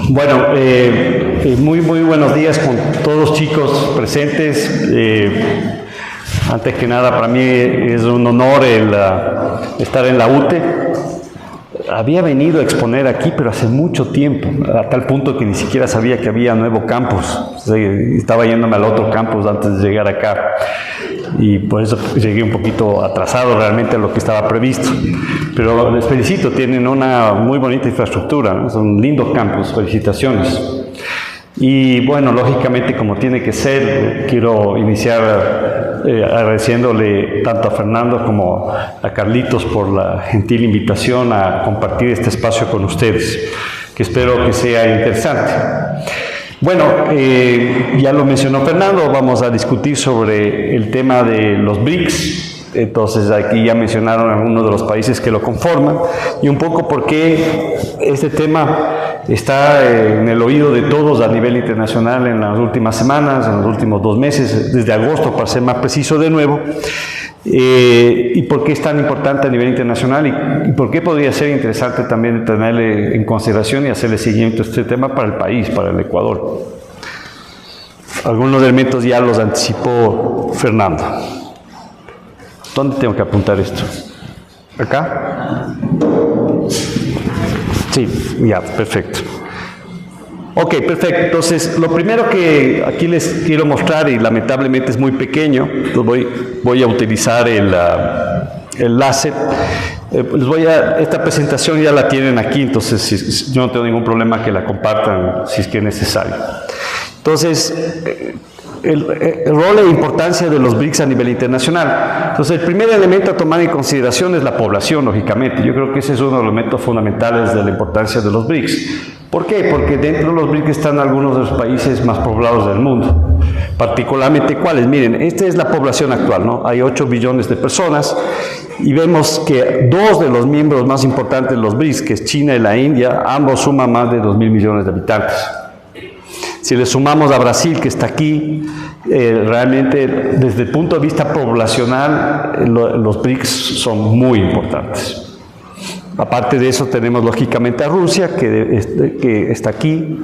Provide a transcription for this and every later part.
Bueno, muy buenos días con todos los chicos presentes. Antes que nada, para mí es un honor estar en la UTE. Había venido a exponer aquí, pero hace mucho tiempo, a tal punto que ni siquiera sabía que había nuevo campus. Estaba yéndome al otro campus antes de llegar acá. Y por eso llegué un poquito atrasado realmente a lo que estaba previsto. Pero les felicito, tienen una muy bonita infraestructura, ¿no? Es un lindo campus, felicitaciones. Y bueno, lógicamente, como tiene que ser, quiero iniciar agradeciéndole tanto a Fernando como a Carlitos por la gentil invitación a compartir este espacio con ustedes, que espero que sea interesante. Bueno, ya lo mencionó Fernando, vamos a discutir sobre el tema de los BRICS. Entonces aquí ya mencionaron algunos de los países que lo conforman y un poco por qué este tema está en el oído de todos a nivel internacional en las últimas semanas, en los últimos 2 meses, desde agosto para ser más preciso de nuevo, y por qué es tan importante a nivel internacional y por qué podría ser interesante también tenerle en consideración y hacerle seguimiento a este tema para el país, para el Ecuador. Algunos elementos ya los anticipó Fernando. ¿Dónde tengo que apuntar esto? ¿Acá? Sí, ya, perfecto. Ok, perfecto. Entonces, lo primero que aquí les quiero mostrar, y lamentablemente es muy pequeño, voy a utilizar el láser. Esta presentación ya la tienen aquí, entonces yo no tengo ningún problema que la compartan si es que es necesario. Entonces, el rol e importancia de los BRICS a nivel internacional. Entonces, el primer elemento a tomar en consideración es la población, lógicamente. Yo creo que ese es uno de los elementos fundamentales de la importancia de los BRICS. ¿Por qué? Porque dentro de los BRICS están algunos de los países más poblados del mundo. Particularmente, ¿cuáles? Miren, esta es la población actual, ¿no? Hay 8 billones de personas y vemos que 2 de los miembros más importantes de los BRICS, que es China y la India, ambos suman más de 2.000 millones de habitantes. Si le sumamos a Brasil, que está aquí, realmente desde el punto de vista poblacional, los BRICS son muy importantes. Aparte de eso, tenemos lógicamente a Rusia, que está aquí,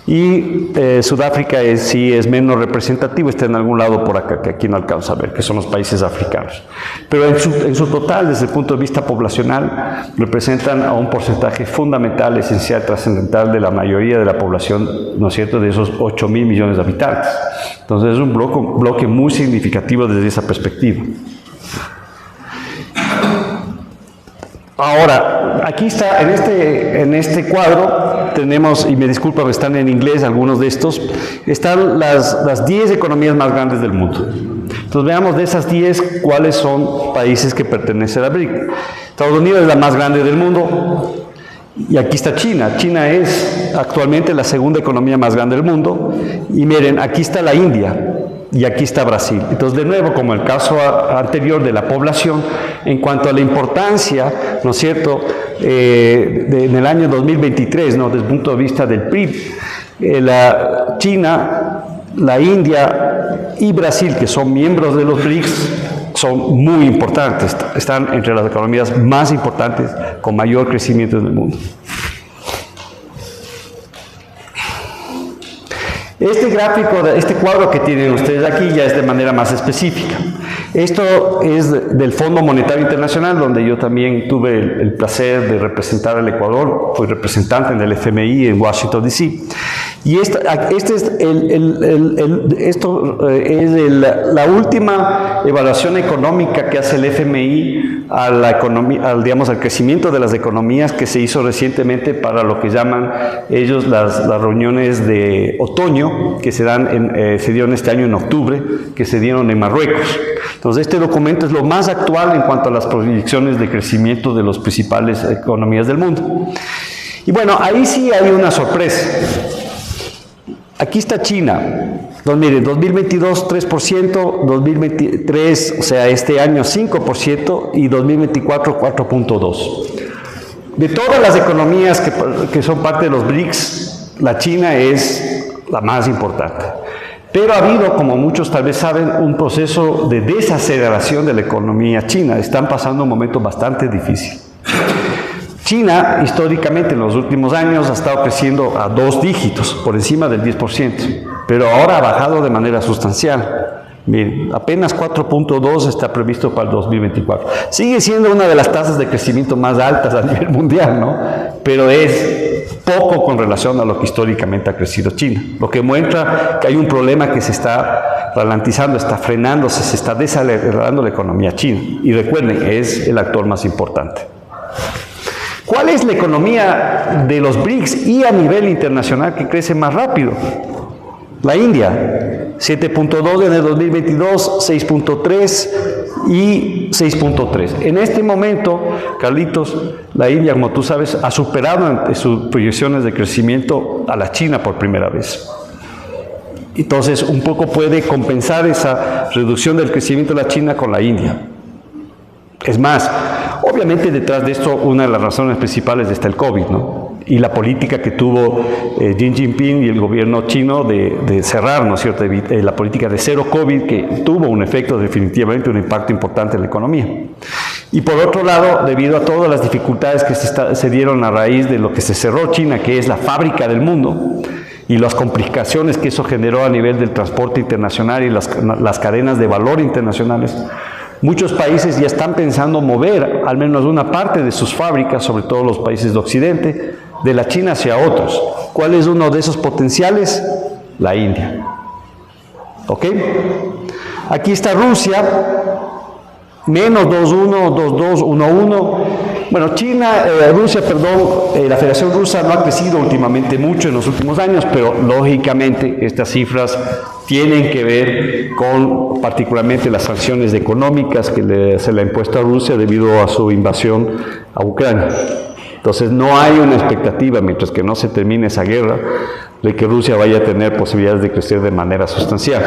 y Sudáfrica sí es menos representativo, está en algún lado por acá, que aquí no alcanza a ver, que son los países africanos. Pero en su total, desde el punto de vista poblacional, representan a un porcentaje fundamental, esencial, trascendental de la mayoría de la población, ¿no es cierto?, de esos 8.000 millones de habitantes. Entonces es un bloque muy significativo desde esa perspectiva. Ahora, aquí está, en este cuadro, tenemos, y me disculpa, están en inglés algunos de estos, están las 10 economías más grandes del mundo. Entonces veamos de esas 10 cuáles son países que pertenecen a BRIC. Estados Unidos es la más grande del mundo, y aquí está China. China es actualmente la segunda economía más grande del mundo, y miren, aquí está la India. Y aquí está Brasil. Entonces, de nuevo, como el caso anterior de la población, en cuanto a la importancia, ¿no es cierto?, en el año 2023, ¿no?, desde el punto de vista del PIB, la China, la India y Brasil, que son miembros de los BRICS, son muy importantes, están entre las economías más importantes con mayor crecimiento en el mundo. Este gráfico, este cuadro que tienen ustedes aquí ya es de manera más específica. Esto es del Fondo Monetario Internacional, donde yo también tuve el placer de representar al Ecuador, fui representante en el FMI en Washington, D.C. Y esto es la última evaluación económica que hace el FMI a la economía, digamos, al crecimiento de las economías, que se hizo recientemente para lo que llaman ellos las reuniones de otoño, que se dieron este año en octubre, que se dieron en Marruecos. Entonces, este documento es lo más actual en cuanto a las proyecciones de crecimiento de las principales economías del mundo. Y bueno, ahí sí hay una sorpresa. Aquí está China. Entonces, miren, 2022 3%, 2023, o sea, este año 5%, y 2024 4.2%. De todas las economías que son parte de los BRICS, la China es la más importante. Pero ha habido, como muchos tal vez saben, un proceso de desaceleración de la economía china. Están pasando un momento bastante difícil. China, históricamente, en los últimos años, ha estado creciendo a 2 dígitos, por encima del 10%, pero ahora ha bajado de manera sustancial. Miren, apenas 4.2 está previsto para el 2024. Sigue siendo una de las tasas de crecimiento más altas a nivel mundial, ¿no? Pero es poco con relación a lo que históricamente ha crecido China, lo que muestra que hay un problema que se está ralentizando, está frenándose, se está desacelerando la economía china. Y recuerden, es el actor más importante. ¿Cuál es la economía de los BRICS y a nivel internacional que crece más rápido? La India, 7.2 en el 2022, 6.3 y 6.3. En este momento, Carlitos, la India, como tú sabes, ha superado en sus proyecciones de crecimiento a la China por primera vez. Entonces, un poco puede compensar esa reducción del crecimiento de la China con la India. Es más, obviamente detrás de esto una de las razones principales está el COVID, ¿no? Y la política que tuvo Xi Jinping y el gobierno chino de cerrar, ¿no es cierto?, la política de cero COVID, que tuvo un efecto definitivamente, un impacto importante en la economía. Y por otro lado, debido a todas las dificultades que se dieron a raíz de lo que se cerró China, que es la fábrica del mundo, y las complicaciones que eso generó a nivel del transporte internacional y las cadenas de valor internacionales, muchos países ya están pensando mover al menos una parte de sus fábricas, sobre todo los países de Occidente, de la China hacia otros. ¿Cuál es uno de esos potenciales? La India. ¿Ok? Aquí está Rusia, menos 2.1, 2.2, 1.1. Bueno, Rusia, la Federación Rusa no ha crecido últimamente mucho en los últimos años, pero lógicamente estas cifras tienen que ver con particularmente las sanciones económicas que se le ha impuesto a Rusia debido a su invasión a Ucrania. Entonces no hay una expectativa, mientras que no se termine esa guerra, de que Rusia vaya a tener posibilidades de crecer de manera sustancial.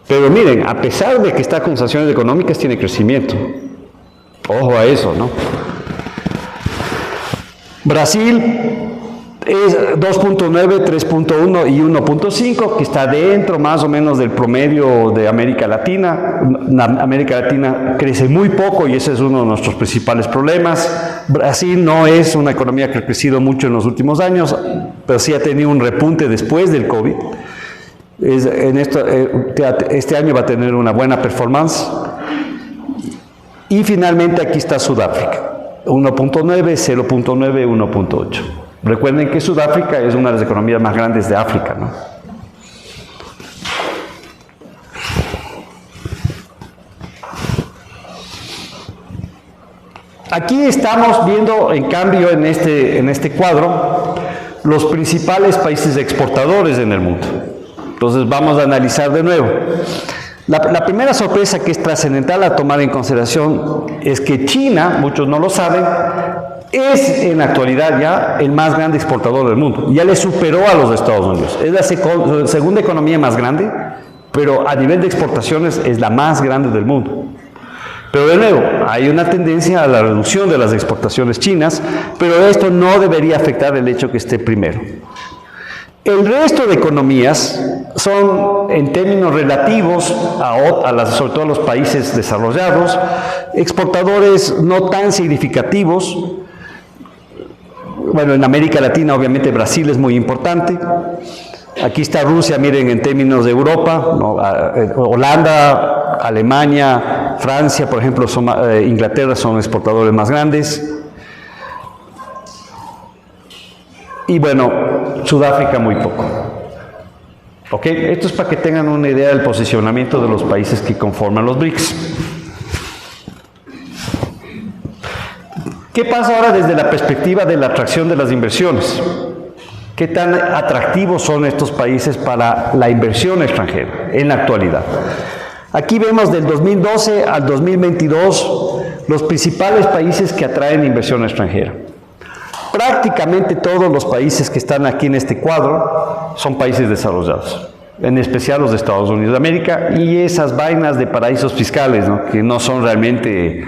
Pero miren, a pesar de que está con sanciones económicas, tiene crecimiento. Ojo a eso, ¿no? Brasil es 2.9, 3.1 y 1.5, que está dentro más o menos del promedio de América Latina. América Latina crece muy poco y ese es uno de nuestros principales problemas. Brasil no es una economía que ha crecido mucho en los últimos años, pero sí ha tenido un repunte después del COVID. Este año va a tener una buena performance. Y finalmente aquí está Sudáfrica, 1.9, 0.9, 1.8. Recuerden que Sudáfrica es una de las economías más grandes de África, ¿no? Aquí estamos viendo, en cambio, en este cuadro, los principales países exportadores en el mundo. Entonces vamos a analizar de nuevo. La primera sorpresa que es trascendental a tomar en consideración es que China, muchos no lo saben, es en la actualidad ya el más grande exportador del mundo. Ya le superó a los Estados Unidos. Es la segunda economía más grande, pero a nivel de exportaciones es la más grande del mundo. Pero de nuevo, hay una tendencia a la reducción de las exportaciones chinas, pero esto no debería afectar el hecho que esté primero. El resto de economías son, en términos relativos, sobre todo a los países desarrollados, exportadores no tan significativos. Bueno, en América Latina, obviamente, Brasil es muy importante. Aquí está Rusia, miren, en términos de Europa, ¿no? Holanda, Alemania, Francia, por ejemplo, Inglaterra son exportadores más grandes. Y bueno, Sudáfrica muy poco. ¿Ok? Esto es para que tengan una idea del posicionamiento de los países que conforman los BRICS. ¿Qué pasa ahora desde la perspectiva de la atracción de las inversiones? ¿Qué tan atractivos son estos países para la inversión extranjera en la actualidad? Aquí vemos del 2012 al 2022 los principales países que atraen inversión extranjera. Prácticamente todos los países que están aquí en este cuadro son países desarrollados, en especial los de Estados Unidos de América y esas vainas de paraísos fiscales, ¿no? Que no son realmente,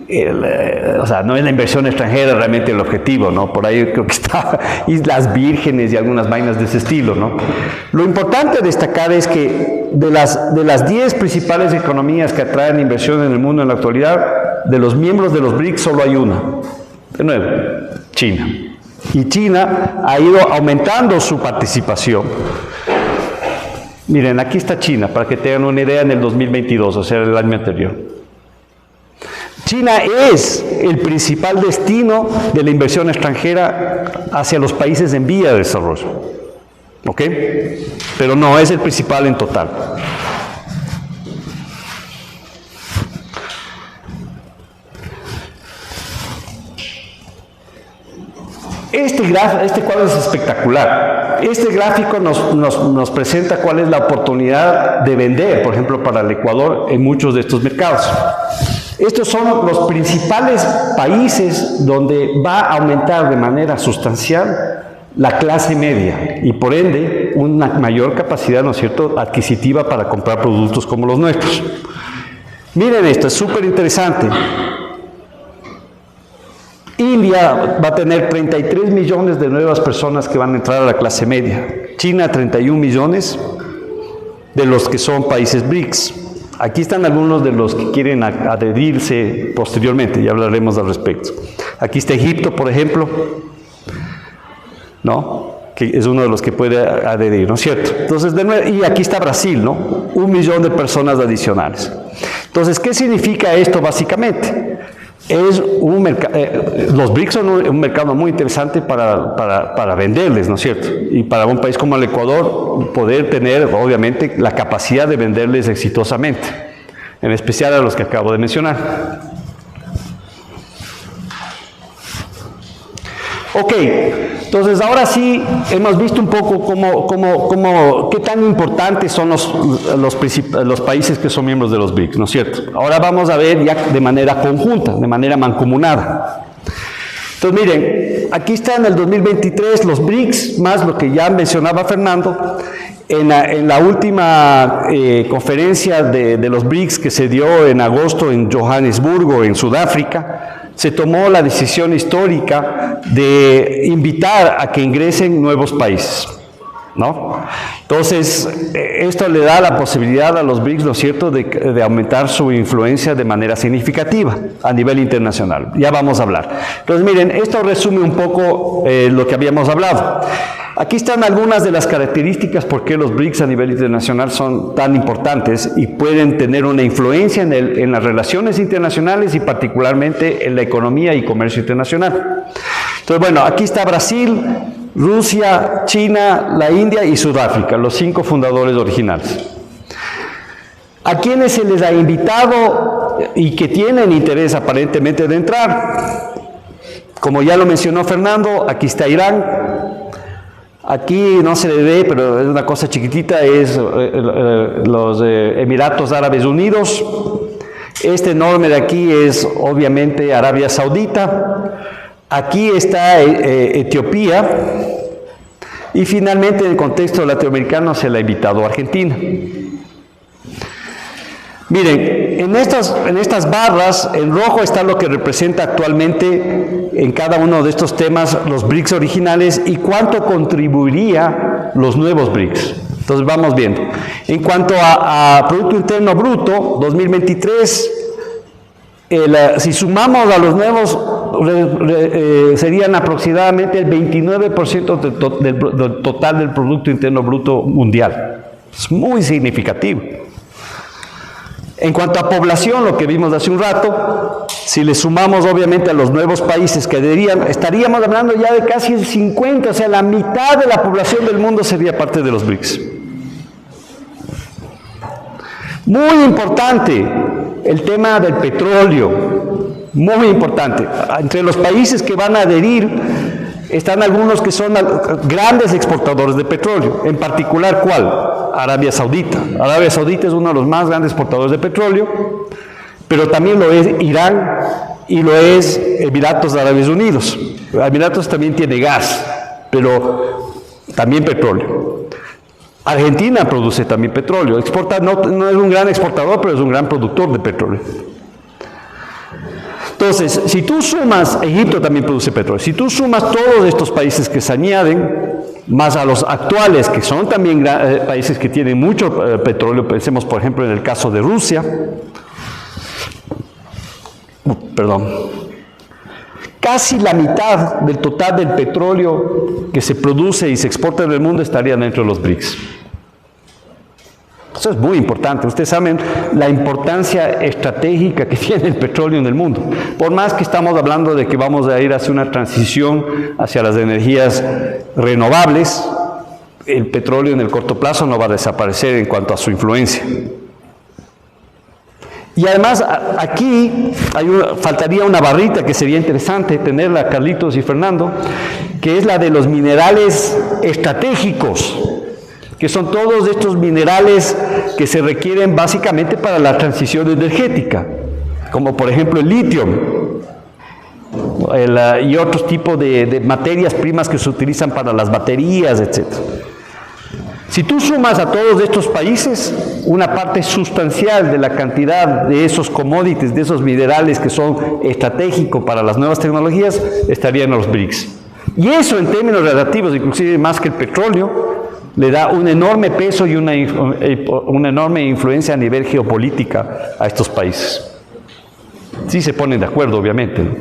no es la inversión extranjera realmente el objetivo, ¿no? Por ahí creo que está Islas Vírgenes y algunas vainas de ese estilo, ¿no? Lo importante a destacar es que de las 10 principales economías que atraen inversión en el mundo en la actualidad, de los miembros de los BRICS solo hay una, De nuevo, China. Y China ha ido aumentando su participación. Miren, aquí está China, para que tengan una idea en el 2022, o sea, el año anterior. China es el principal destino de la inversión extranjera hacia los países en vía de desarrollo. ¿Ok? Pero no es el principal en total. Este cuadro es espectacular. Este gráfico nos presenta cuál es la oportunidad de vender, por ejemplo, para el Ecuador en muchos de estos mercados. Estos son los principales países donde va a aumentar de manera sustancial la clase media y por ende una mayor capacidad, ¿no es cierto?, adquisitiva para comprar productos como los nuestros. Miren esto, es súper interesante. India va a tener 33 millones de nuevas personas que van a entrar a la clase media. China 31 millones de los que son países BRICS. Aquí están algunos de los que quieren adherirse posteriormente, ya hablaremos al respecto. Aquí está Egipto, por ejemplo, ¿no?, que es uno de los que puede adherir, ¿no es cierto? Entonces, y aquí está Brasil, ¿no?, 1 millón de personas adicionales. Entonces, ¿qué significa esto básicamente? Es los BRICS son un mercado muy interesante para venderles, ¿no es cierto? Y para un país como el Ecuador poder tener, obviamente, la capacidad de venderles exitosamente, en especial a los que acabo de mencionar. Ok, entonces ahora sí hemos visto un poco qué tan importantes son los países que son miembros de los BRICS, ¿no es cierto? Ahora vamos a ver ya de manera conjunta, de manera mancomunada. Entonces miren, aquí está en el 2023 los BRICS, más lo que ya mencionaba Fernando, en la última conferencia de los BRICS que se dio en agosto en Johannesburgo, en Sudáfrica, se tomó la decisión histórica de invitar a que ingresen nuevos países, ¿no? Entonces, esto le da la posibilidad a los BRICS, ¿no es cierto?, de aumentar su influencia de manera significativa a nivel internacional. Ya vamos a hablar. Entonces, miren, esto resume un poco lo que habíamos hablado. Aquí están algunas de las características por qué los BRICS a nivel internacional son tan importantes y pueden tener una influencia en las relaciones internacionales y particularmente en la economía y comercio internacional. Entonces, bueno, aquí está Brasil, Rusia, China, la India y Sudáfrica, los 5 fundadores originales. ¿A quienes se les ha invitado y que tienen interés aparentemente de entrar? Como ya lo mencionó Fernando, aquí está Irán. Aquí no se le ve, pero es una cosa chiquitita, es los Emiratos Árabes Unidos. Este enorme de aquí es obviamente Arabia Saudita. Aquí está Etiopía. Y finalmente en el contexto latinoamericano se le ha invitado a Argentina. Miren, en estas barras, en rojo está lo que representa actualmente en cada uno de estos temas los BRICS originales y cuánto contribuiría los nuevos BRICS. Entonces vamos viendo. En cuanto a Producto Interno Bruto, 2023, si sumamos a los nuevos, serían aproximadamente el 29% del total del Producto Interno Bruto mundial. Es muy significativo. En cuanto a población, lo que vimos hace un rato, si le sumamos obviamente a los nuevos países que adherían, estaríamos hablando ya de casi el 50, o sea, la mitad de la población del mundo sería parte de los BRICS. Muy importante el tema del petróleo, muy importante. Entre los países que van a adherir están algunos que son grandes exportadores de petróleo, en particular, ¿cuál? Arabia Saudita. Arabia Saudita es uno de los más grandes exportadores de petróleo, pero también lo es Irán y lo es Emiratos Árabes Unidos. Emiratos también tiene gas, pero también petróleo. Argentina produce también petróleo. Exporta, no es un gran exportador, pero es un gran productor de petróleo. Entonces, si tú sumas, Egipto también produce petróleo, si tú sumas todos estos países que se añaden, más a los actuales, que son también países que tienen mucho petróleo, pensemos por ejemplo en el caso de Rusia, casi la mitad del total del petróleo que se produce y se exporta en el mundo estaría dentro de los BRICS. Eso es muy importante. Ustedes saben la importancia estratégica que tiene el petróleo en el mundo. Por más que estamos hablando de que vamos a ir hacia una transición hacia las energías renovables, el petróleo en el corto plazo no va a desaparecer en cuanto a su influencia. Y además aquí faltaría una barrita que sería interesante tenerla, Carlitos y Fernando, que es la de los minerales estratégicos, que son todos estos minerales que se requieren básicamente para la transición energética, como por ejemplo el litio y otros tipos de materias primas que se utilizan para las baterías, etc. Si tú sumas a todos estos países, una parte sustancial de la cantidad de esos commodities, de esos minerales que son estratégicos para las nuevas tecnologías, estarían en los BRICS. Y eso en términos relativos, inclusive más que el petróleo, le da un enorme peso y una enorme influencia a nivel geopolítica a estos países. Sí se ponen de acuerdo, obviamente, ¿no?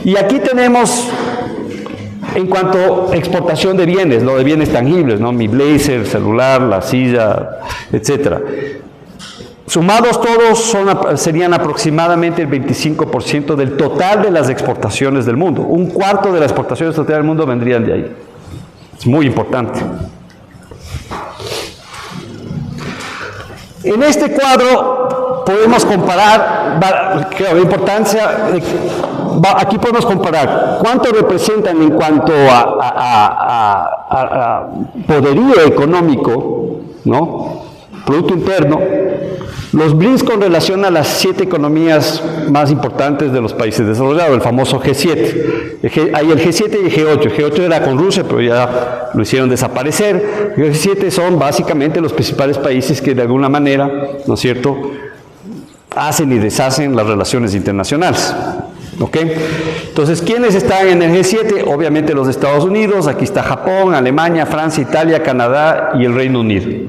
Y aquí tenemos, en cuanto a exportación de bienes, lo de bienes tangibles, ¿no? Mi blazer, celular, la silla, etc. Sumados todos serían aproximadamente el 25% del total de las exportaciones del mundo. Un cuarto de las exportaciones totales del mundo vendrían de ahí. Es muy importante. En este cuadro podemos comparar, la importancia, aquí podemos comparar cuánto representan en cuanto a poderío económico, ¿no? Producto interno, los BRICS con relación a las 7 economías más importantes de los países desarrollados, el famoso G7. Hay el G7 y el G8. El G8 era con Rusia, pero ya lo hicieron desaparecer. El G7 son básicamente los principales países que de alguna manera, ¿no es cierto?, hacen y deshacen las relaciones internacionales. ¿Ok? Entonces, ¿quiénes están en el G7? Obviamente los Estados Unidos, aquí está Japón, Alemania, Francia, Italia, Canadá y el Reino Unido.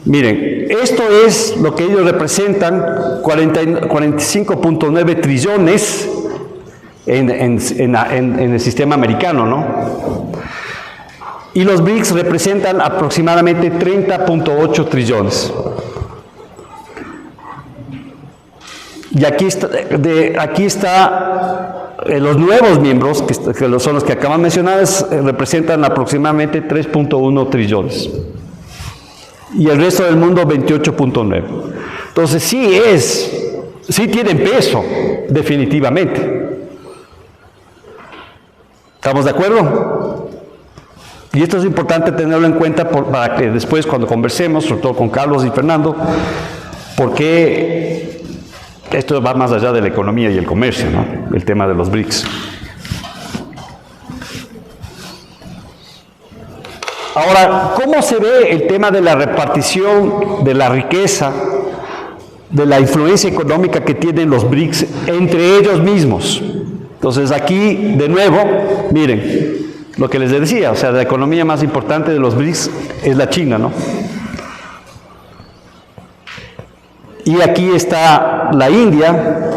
Miren, esto es lo que ellos representan, 45.9 trillones en el sistema americano, ¿no? Y los BRICS representan aproximadamente 30.8 trillones. Y aquí está los nuevos miembros, que son los que acaban de mencionar, representan aproximadamente 3.1 trillones. Y el resto del mundo 28.9. Entonces sí tienen peso, definitivamente. ¿Estamos de acuerdo? Y esto es importante tenerlo en cuenta para que después cuando conversemos, sobre todo con Carlos y Fernando, porque esto va más allá de la economía y el comercio, ¿no? El tema de los BRICS. Ahora, ¿cómo se ve el tema de la repartición de la riqueza, de la influencia económica que tienen los BRICS entre ellos mismos? Entonces aquí, de nuevo, miren, lo que les decía, o sea, la economía más importante de los BRICS es la China, ¿no? Y aquí está la India,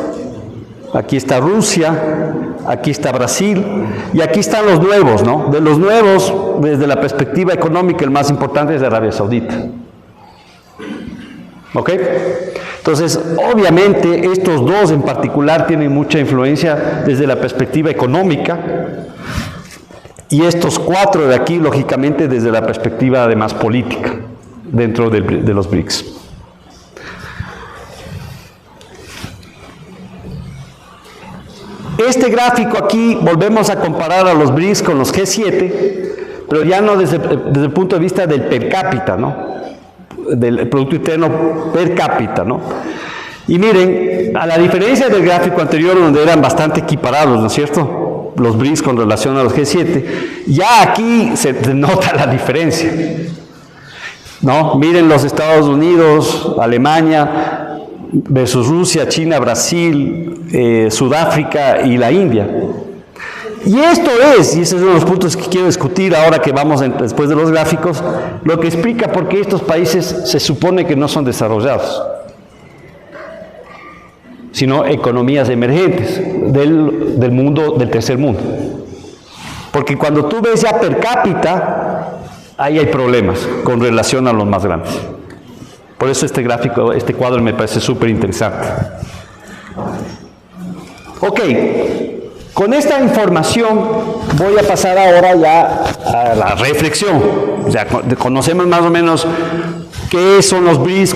aquí está Rusia, aquí está Brasil, y aquí están los nuevos, ¿no? De los nuevos, desde la perspectiva económica, el más importante es Arabia Saudita. ¿Ok? Entonces, obviamente, estos dos en particular tienen mucha influencia desde la perspectiva económica, y estos 4 de aquí, lógicamente, desde la perspectiva además política, dentro de los BRICS. Este gráfico aquí, volvemos a comparar a los BRICS con los G7, pero ya no desde el punto de vista del per cápita, ¿no? Del Producto Interno per cápita, ¿no? Y miren, a la diferencia del gráfico anterior, donde eran bastante equiparados, ¿no es cierto?, los BRICS con relación a los G7, ya aquí se nota la diferencia, ¿no? Miren los Estados Unidos, Alemania, versus Rusia, China, Brasil, Sudáfrica y la India. Y esto es, y ese es uno de los puntos que quiero discutir ahora que vamos después de los gráficos, lo que explica por qué estos países se supone que no son desarrollados. sino economías emergentes del mundo, del tercer mundo. Porque cuando tú ves ya per cápita, ahí hay problemas con relación a los más grandes. Por eso este gráfico, este cuadro me parece súper interesante. Ok, con esta información voy a pasar ahora ya a la reflexión. Ya conocemos más o menos qué son los BRICS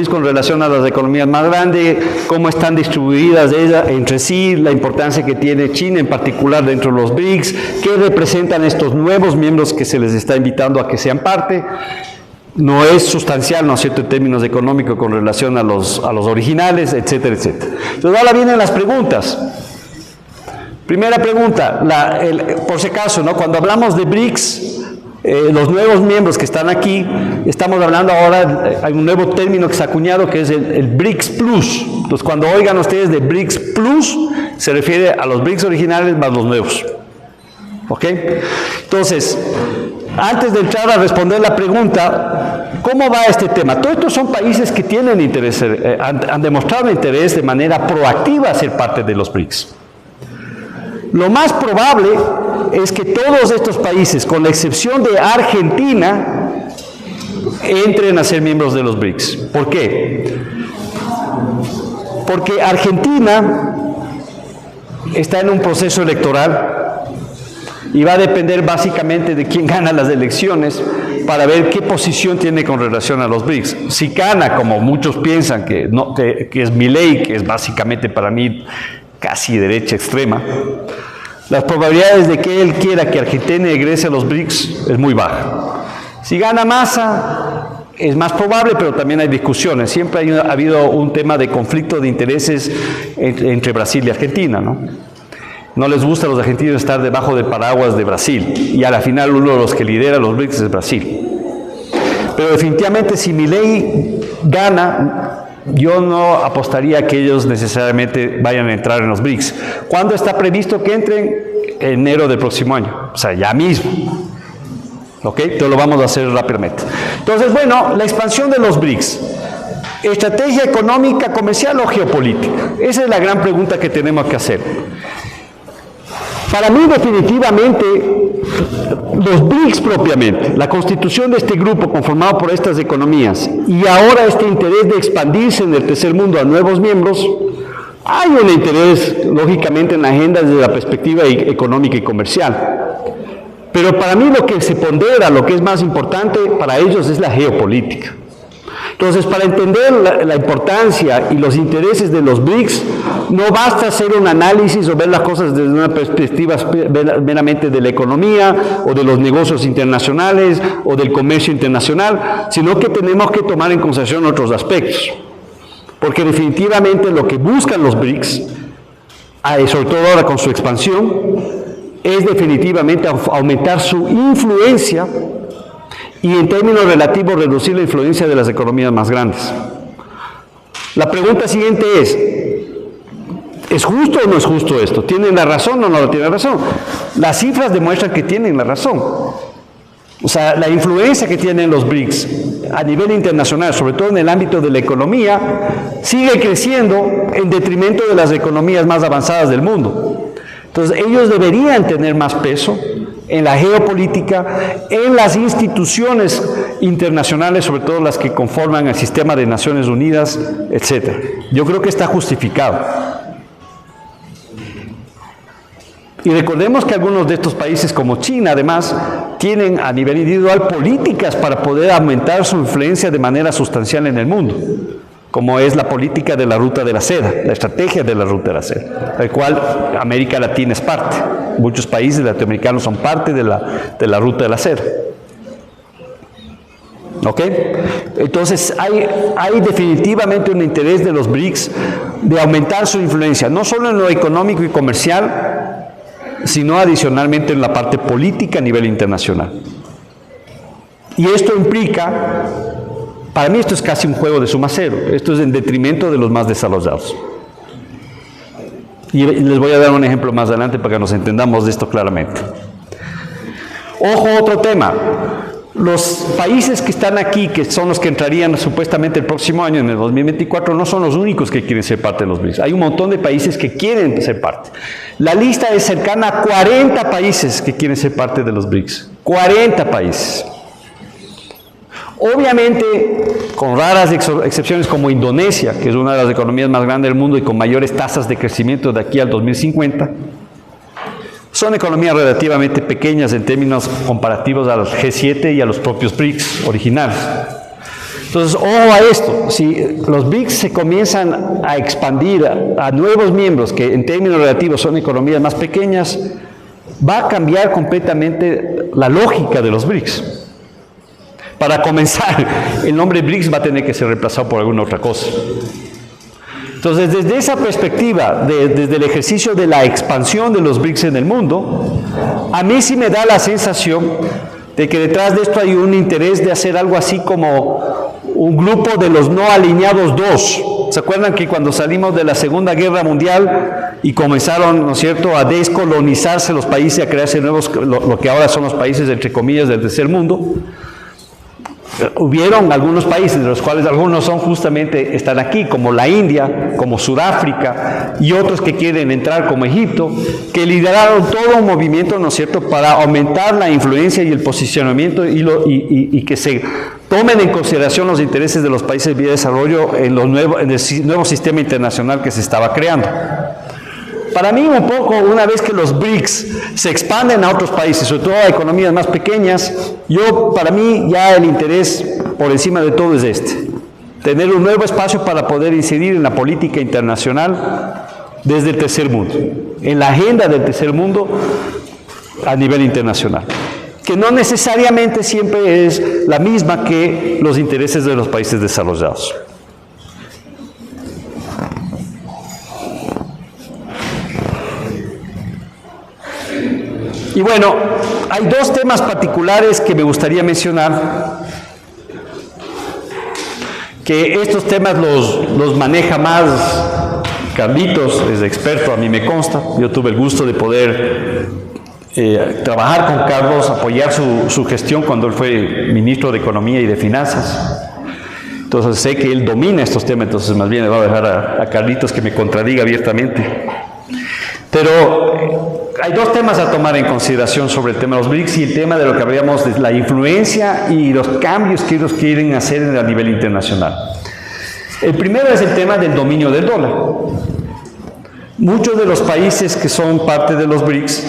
con relación a las economías más grandes, cómo están distribuidas ellas entre sí, la importancia que tiene China en particular dentro de los BRICS, qué representan estos nuevos miembros que se les está invitando a que sean parte. No es sustancial, ¿no es cierto?, en términos económicos con relación a los originales, etcétera, etcétera. Entonces ahora vienen las preguntas. Primera pregunta, por si acaso, ¿no?, cuando hablamos de BRICS, los nuevos miembros que están aquí, estamos hablando ahora, hay un nuevo término que se ha acuñado que es el BRICS Plus. Entonces cuando oigan ustedes de BRICS Plus, se refiere a los BRICS originales más los nuevos. ¿Ok? Entonces, antes de entrar a responder la pregunta, ¿cómo va este tema? Todos estos son países que tienen interés, han demostrado interés de manera proactiva a ser parte de los BRICS. Lo más probable es que todos estos países, con la excepción de Argentina, entren a ser miembros de los BRICS. ¿Por qué? Porque Argentina está en un proceso electoral y va a depender básicamente de quién gana las elecciones para ver qué posición tiene con relación a los BRICS. Si gana, como muchos piensan que es Milei, que es básicamente para mí casi derecha extrema, las probabilidades de que él quiera que Argentina egrese a los BRICS es muy baja. Si gana Massa, es más probable, pero también hay discusiones. Siempre ha habido un tema de conflicto de intereses entre Brasil y Argentina, ¿no? No les gusta a los argentinos estar debajo del paraguas de Brasil, y a la final uno de los que lidera los BRICS es Brasil. Pero definitivamente si Milei gana, yo no apostaría que ellos necesariamente vayan a entrar en los BRICS. ¿Cuándo está previsto que entren? En enero del próximo año, o sea, ya mismo. ¿Ok? Entonces lo vamos a hacer rápidamente. Entonces, bueno, la expansión de los BRICS. ¿Estrategia económica, comercial o geopolítica? Esa es la gran pregunta que tenemos que hacer. Para mí, definitivamente, los BRICS propiamente, la constitución de este grupo conformado por estas economías y ahora este interés de expandirse en el tercer mundo a nuevos miembros, hay un interés, lógicamente, en la agenda desde la perspectiva económica y comercial. Pero para mí lo que se pondera, lo que es más importante para ellos es la geopolítica. Entonces, para entender la importancia y los intereses de los BRICS, no basta hacer un análisis o ver las cosas desde una perspectiva meramente de la economía o de los negocios internacionales o del comercio internacional, sino que tenemos que tomar en consideración otros aspectos. Porque definitivamente lo que buscan los BRICS, sobre todo ahora con su expansión, es definitivamente aumentar su influencia y en términos relativos reducir la influencia de las economías más grandes. La pregunta siguiente ¿es justo o no es justo esto? ¿Tienen la razón o no tienen razón? Las cifras demuestran que tienen la razón. O sea, la influencia que tienen los BRICS a nivel internacional, sobre todo en el ámbito de la economía, sigue creciendo en detrimento de las economías más avanzadas del mundo. Entonces, ellos deberían tener más peso en la geopolítica, en las instituciones internacionales, sobre todo las que conforman el sistema de Naciones Unidas, etc. Yo creo que está justificado. Y recordemos que algunos de estos países, como China, además, tienen a nivel individual políticas para poder aumentar su influencia de manera sustancial en el mundo, como es la política de la ruta de la seda, la estrategia de la ruta de la seda, del cual América Latina es parte. Muchos países latinoamericanos son parte de la ruta de la seda. ¿Ok? Entonces, hay definitivamente un interés de los BRICS de aumentar su influencia, no solo en lo económico y comercial, sino adicionalmente en la parte política a nivel internacional. Y esto implica, para mí esto es casi un juego de suma cero, esto es en detrimento de los más desarrollados. Y les voy a dar un ejemplo más adelante para que nos entendamos de esto claramente. Ojo, otro tema. Los países que están aquí, que son los que entrarían supuestamente el próximo año, en el 2024, no son los únicos que quieren ser parte de los BRICS. Hay un montón de países que quieren ser parte. La lista es cercana a 40 países que quieren ser parte de los BRICS. 40 países. Obviamente, con raras excepciones como Indonesia, que es una de las economías más grandes del mundo y con mayores tasas de crecimiento de aquí al 2050, son economías relativamente pequeñas en términos comparativos a los G7 y a los propios BRICS originales. Entonces, ojo a esto, si los BRICS se comienzan a expandir a nuevos miembros que en términos relativos son economías más pequeñas, va a cambiar completamente la lógica de los BRICS. Para comenzar, el nombre BRICS va a tener que ser reemplazado por alguna otra cosa. Entonces, desde esa perspectiva, desde el ejercicio de la expansión de los BRICS en el mundo, a mí sí me da la sensación de que detrás de esto hay un interés de hacer algo así como un grupo de los no alineados 2. ¿Se acuerdan que cuando salimos de la Segunda Guerra Mundial y comenzaron, ¿no es cierto?, a descolonizarse los países, a crearse nuevos, lo que ahora son los países, entre comillas, del tercer mundo? Hubieron algunos países, de los cuales algunos son justamente, están aquí, como la India, como Sudáfrica, y otros que quieren entrar como Egipto, que lideraron todo un movimiento, ¿no es cierto?, para aumentar la influencia y el posicionamiento y que se tomen en consideración los intereses de los países en vía de desarrollo en el nuevo sistema internacional que se estaba creando. Para mí, un poco, una vez que los BRICS se expanden a otros países, sobre todo a economías más pequeñas, para mí ya el interés por encima de todo es este: tener un nuevo espacio para poder incidir en la política internacional desde el tercer mundo, en la agenda del tercer mundo a nivel internacional, que no necesariamente siempre es la misma que los intereses de los países desarrollados. Y bueno, hay dos temas particulares que me gustaría mencionar, que estos temas los maneja más Carlitos, es experto, a mí me consta. Yo tuve el gusto de poder trabajar con Carlos, apoyar su gestión cuando él fue ministro de Economía y de Finanzas. Entonces sé que él domina estos temas, entonces más bien le voy a dejar a Carlitos que me contradiga abiertamente. Pero hay dos temas a tomar en consideración sobre el tema de los BRICS y el tema de lo que habríamos de la influencia y los cambios que ellos quieren hacer a nivel internacional. El primero es el tema del dominio del dólar. Muchos de los países que son parte de los BRICS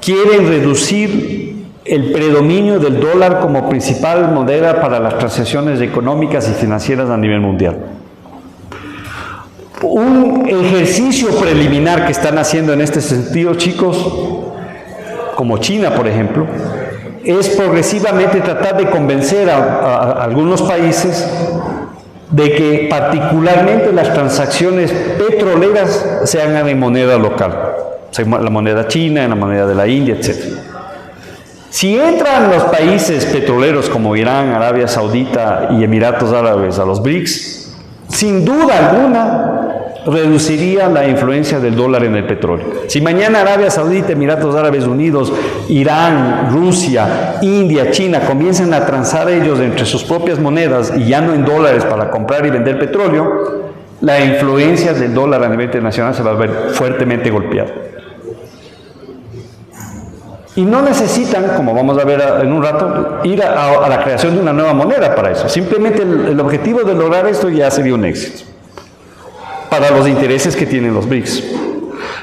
quieren reducir el predominio del dólar como principal moneda para las transacciones económicas y financieras a nivel mundial. Un ejercicio preliminar que están haciendo en este sentido, chicos, como China, por ejemplo, es progresivamente tratar de convencer a algunos países de que particularmente las transacciones petroleras se hagan en moneda local, o sea, la moneda china, en la moneda de la India, etc. Si entran los países petroleros como Irán, Arabia Saudita y Emiratos Árabes a los BRICS, sin duda alguna reduciría la influencia del dólar en el petróleo. Si mañana Arabia Saudita, Emiratos Árabes Unidos, Irán, Rusia, India, China comienzan a transar ellos entre sus propias monedas y ya no en dólares para comprar y vender petróleo, la influencia del dólar a nivel internacional se va a ver fuertemente golpeada. Y no necesitan, como vamos a ver en un rato, ir a la creación de una nueva moneda para eso. Simplemente el objetivo de lograr esto ya sería un éxito para los intereses que tienen los BRICS.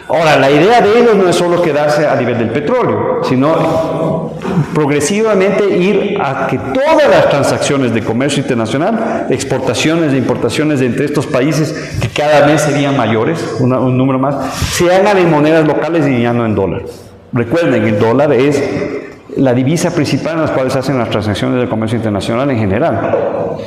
Ahora, la idea de ellos no es solo quedarse a nivel del petróleo, sino progresivamente ir a que todas las transacciones de comercio internacional, exportaciones e importaciones entre estos países, que cada vez serían mayores, un número más, se hagan en monedas locales y ya no en dólar. Recuerden, el dólar es la divisa principal en la cual se hacen las transacciones de comercio internacional en general.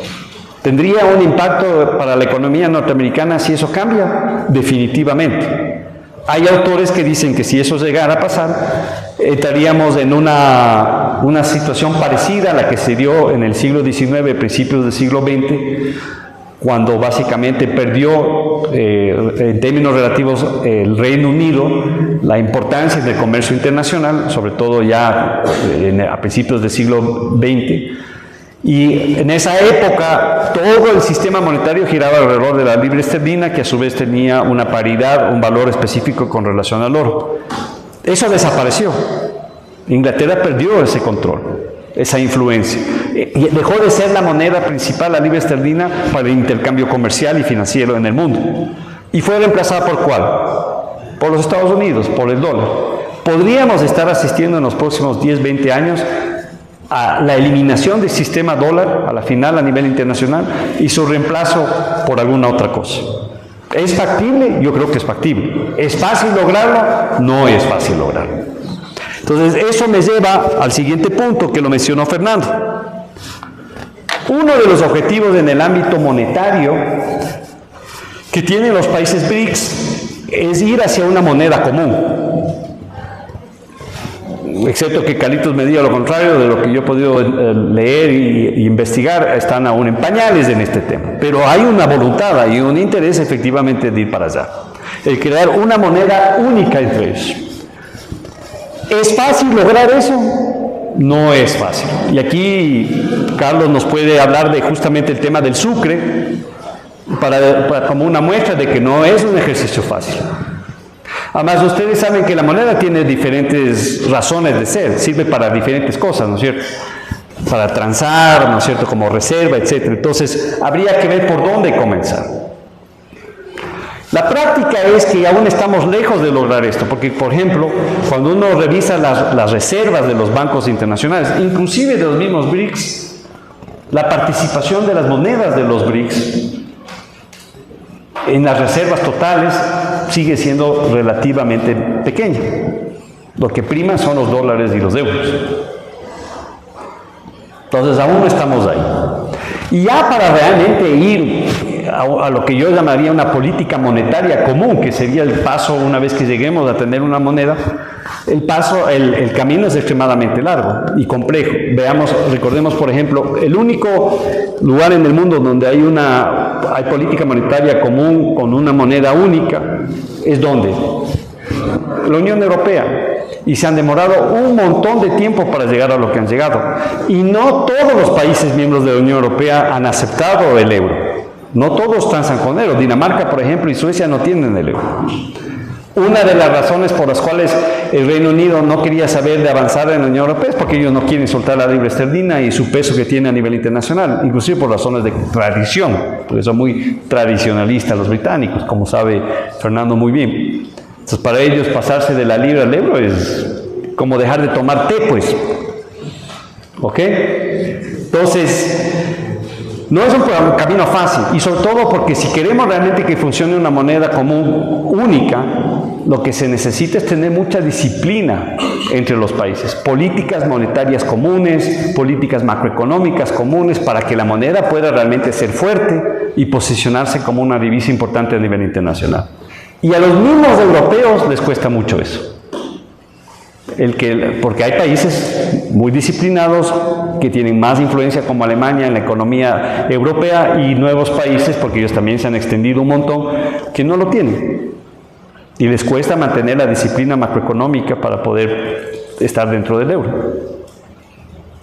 ¿Tendría un impacto para la economía norteamericana si eso cambia? Definitivamente. Hay autores que dicen que si eso llegara a pasar, estaríamos en una situación parecida a la que se dio en el siglo XIX, principios del siglo XX, cuando básicamente perdió perdió en términos relativos el Reino Unido la importancia del comercio internacional, sobre todo ya a principios del siglo XX. Y en esa época todo el sistema monetario giraba alrededor de la libra esterlina, que a su vez tenía una paridad, un valor específico con relación al oro. Eso desapareció. Inglaterra perdió ese control, esa influencia. Y dejó de ser la moneda principal, la libra esterlina, para el intercambio comercial y financiero en el mundo. Y fue reemplazada ¿por cuál? Por los Estados Unidos, por el dólar. Podríamos estar asistiendo en los próximos 10, 20 años a la eliminación del sistema dólar, a la final a nivel internacional, y su reemplazo por alguna otra cosa. ¿Es factible? Yo creo que es factible. ¿Es fácil lograrlo? No es fácil lograrlo. Entonces, eso me lleva al siguiente punto que lo mencionó Fernando. Uno de los objetivos en el ámbito monetario que tienen los países BRICS es ir hacia una moneda común. Excepto que Carlitos me diga lo contrario de lo que yo he podido leer y investigar, están aún en pañales en este tema. Pero hay una voluntad y un interés efectivamente de ir para allá. El crear una moneda única entre ellos. ¿Es fácil lograr eso? No es fácil. Y aquí Carlos nos puede hablar de justamente el tema del sucre, como una muestra de que no es un ejercicio fácil. Además, ustedes saben que la moneda tiene diferentes razones de ser, sirve para diferentes cosas, ¿no es cierto? Para transar, ¿no es cierto?, como reserva, etc. Entonces, habría que ver por dónde comenzar. La práctica es que aún estamos lejos de lograr esto, porque, por ejemplo, cuando uno revisa las reservas de los bancos internacionales, inclusive de los mismos BRICS, la participación de las monedas de los BRICS en las reservas totales sigue siendo relativamente pequeña. Lo que prima son los dólares y los euros. Entonces aún no estamos ahí. Y ya para realmente ir a lo que yo llamaría una política monetaria común, que sería el paso una vez que lleguemos a tener una moneda, el camino es extremadamente largo y complejo. Recordemos por ejemplo, el único lugar en el mundo donde hay política monetaria común con una moneda única, ¿es dónde? La Unión Europea. Y se han demorado un montón de tiempo para llegar a lo que han llegado. Y no todos los países miembros de la Unión Europea han aceptado el euro. No todos transan con el euro. Dinamarca, por ejemplo, y Suecia no tienen el euro. Una de las razones por las cuales el Reino Unido no quería saber de avanzar en la Unión Europea es porque ellos no quieren soltar la libra esterlina y su peso que tiene a nivel internacional, inclusive por razones de tradición, porque son muy tradicionalistas los británicos, como sabe Fernando muy bien. Entonces, para ellos pasarse de la libra al euro es como dejar de tomar té, pues. ¿Ok? Entonces, no es un camino fácil, y sobre todo porque si queremos realmente que funcione una moneda común única, lo que se necesita es tener mucha disciplina entre los países, políticas monetarias comunes, políticas macroeconómicas comunes, para que la moneda pueda realmente ser fuerte y posicionarse como una divisa importante a nivel internacional. Y a los mismos europeos les cuesta mucho eso. Porque hay países muy disciplinados que tienen más influencia, como Alemania, en la economía europea, y nuevos países, porque ellos también se han extendido un montón, que no lo tienen. Y les cuesta mantener la disciplina macroeconómica para poder estar dentro del euro.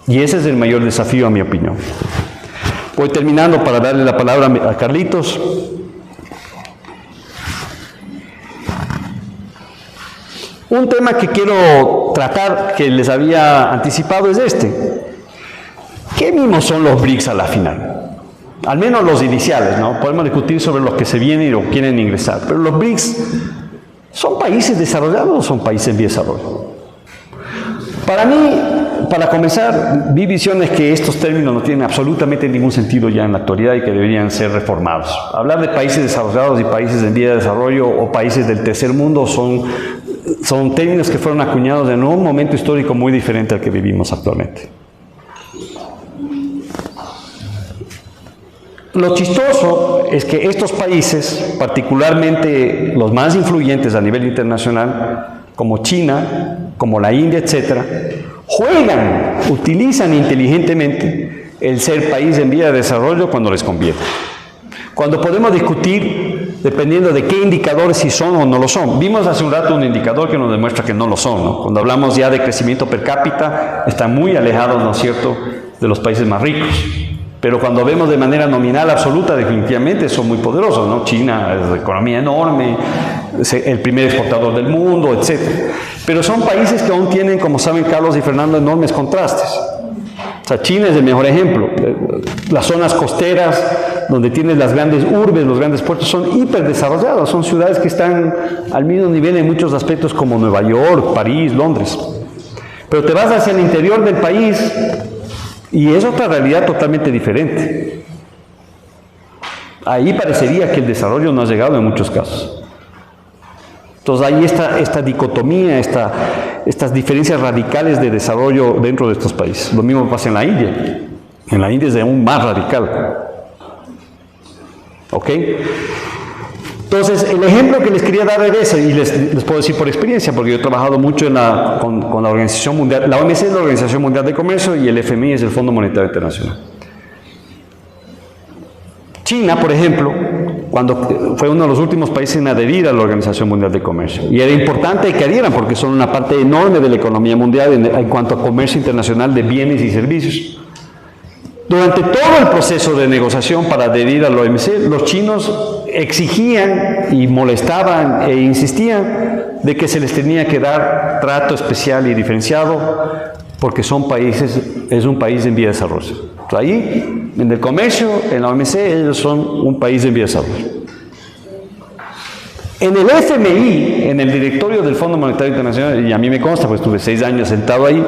Y ese es el mayor desafío, a mi opinión. Voy terminando para darle la palabra a Carlitos. Un tema que quiero tratar, que les había anticipado, es este. ¿Qué mismos son los BRICS a la final? Al menos los iniciales, ¿no? Podemos discutir sobre los que se vienen y los que quieren ingresar. Pero los BRICS, ¿son países desarrollados o son países en desarrollo? Para mí, para comenzar, mi visión es que estos términos no tienen absolutamente ningún sentido ya en la actualidad y que deberían ser reformados. Hablar de países desarrollados y países en vía de desarrollo o países del tercer mundo son términos que fueron acuñados en un momento histórico muy diferente al que vivimos actualmente. Lo chistoso es que estos países, particularmente los más influyentes a nivel internacional, como China, como la India, etc., utilizan inteligentemente el ser país en vía de desarrollo cuando les conviene. Cuando podemos discutir dependiendo de qué indicadores si son o no lo son. Vimos hace un rato un indicador que nos demuestra que no lo son, ¿no? Cuando hablamos ya de crecimiento per cápita, están muy alejados, ¿no es cierto?, de los países más ricos. Pero cuando vemos de manera nominal absoluta, definitivamente son muy poderosos, ¿no? China es una economía enorme, es el primer exportador del mundo, etc. Pero son países que aún tienen, como saben Carlos y Fernando, enormes contrastes. O sea, China es el mejor ejemplo. Las zonas costeras, donde tienes las grandes urbes, los grandes puertos, son hiperdesarrolladas. Son ciudades que están al mismo nivel en muchos aspectos como Nueva York, París, Londres. Pero te vas hacia el interior del país y es otra realidad totalmente diferente. Ahí parecería que el desarrollo no ha llegado en muchos casos. Entonces ahí está esta dicotomía, estas diferencias radicales de desarrollo dentro de estos países. Lo mismo pasa en la India. En la India es aún más radical. ¿Ok? Entonces, el ejemplo que les quería dar es ese, y les puedo decir por experiencia, porque yo he trabajado mucho con la Organización Mundial. La OMC es la Organización Mundial de Comercio y el FMI es el Fondo Monetario Internacional. China, por ejemplo, cuando fue uno de los últimos países en adherir a la Organización Mundial de Comercio. Y era importante que adhieran porque son una parte enorme de la economía mundial en cuanto a comercio internacional de bienes y servicios. Durante todo el proceso de negociación para adherir a la OMC, los chinos exigían y molestaban e insistían de que se les tenía que dar trato especial y diferenciado porque es un país en vía de desarrollo. Ahí, en el comercio, en la OMC, ellos son un país en vía de desarrollo. En el FMI, en el directorio del Fondo Monetario Internacional, y a mí me consta, pues estuve 6 años sentado ahí,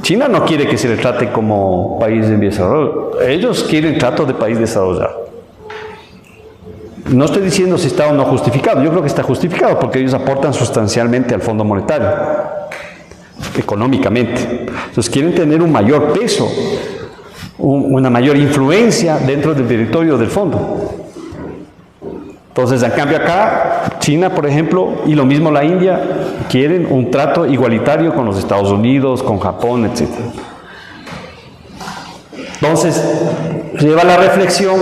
China no quiere que se le trate como país en vía de desarrollo. Ellos quieren trato de país desarrollado. No estoy diciendo si está o no justificado. Yo creo que está justificado porque ellos aportan sustancialmente al Fondo Monetario, económicamente. Entonces quieren tener un mayor peso, una mayor influencia dentro del directorio del fondo. Entonces, en cambio acá, China, por ejemplo, y lo mismo la India, quieren un trato igualitario con los Estados Unidos, con Japón, etc. Entonces, lleva la reflexión,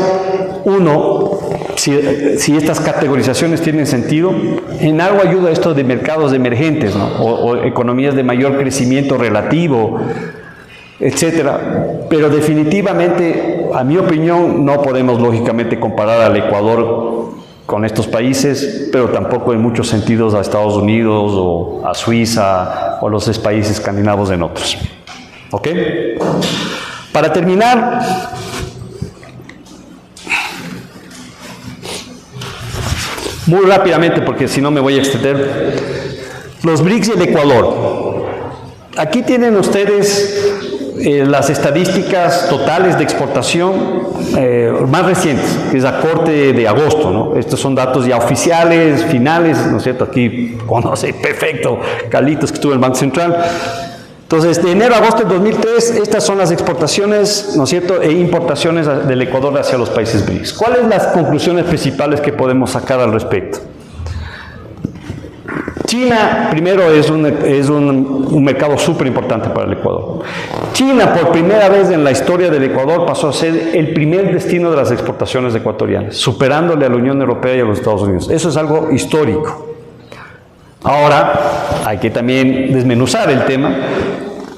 uno, si estas categorizaciones tienen sentido, en algo ayuda esto de mercados emergentes, ¿no? o economías de mayor crecimiento relativo, etcétera. Pero definitivamente, a mi opinión, no podemos lógicamente comparar al Ecuador con estos países, pero tampoco en muchos sentidos a Estados Unidos o a Suiza o los países escandinavos en otros. ¿Ok? Para terminar, muy rápidamente, porque si no me voy a extender, los BRICS y el Ecuador. Aquí tienen ustedes las estadísticas totales de exportación más recientes, que es a corte de agosto, ¿no? Estos son datos ya oficiales, finales, ¿no es cierto? Aquí conoce perfecto Carlitos, que estuvo en el Banco Central. Entonces, de enero a agosto del 2003, estas son las exportaciones, ¿no es cierto?, e importaciones del Ecuador hacia los países BRICS. ¿Cuáles son las conclusiones principales que podemos sacar al respecto? China, primero, es un mercado súper importante para el Ecuador. China, por primera vez en la historia del Ecuador, pasó a ser el primer destino de las exportaciones ecuatorianas, superándole a la Unión Europea y a los Estados Unidos. Eso es algo histórico. Ahora, hay que también desmenuzar el tema.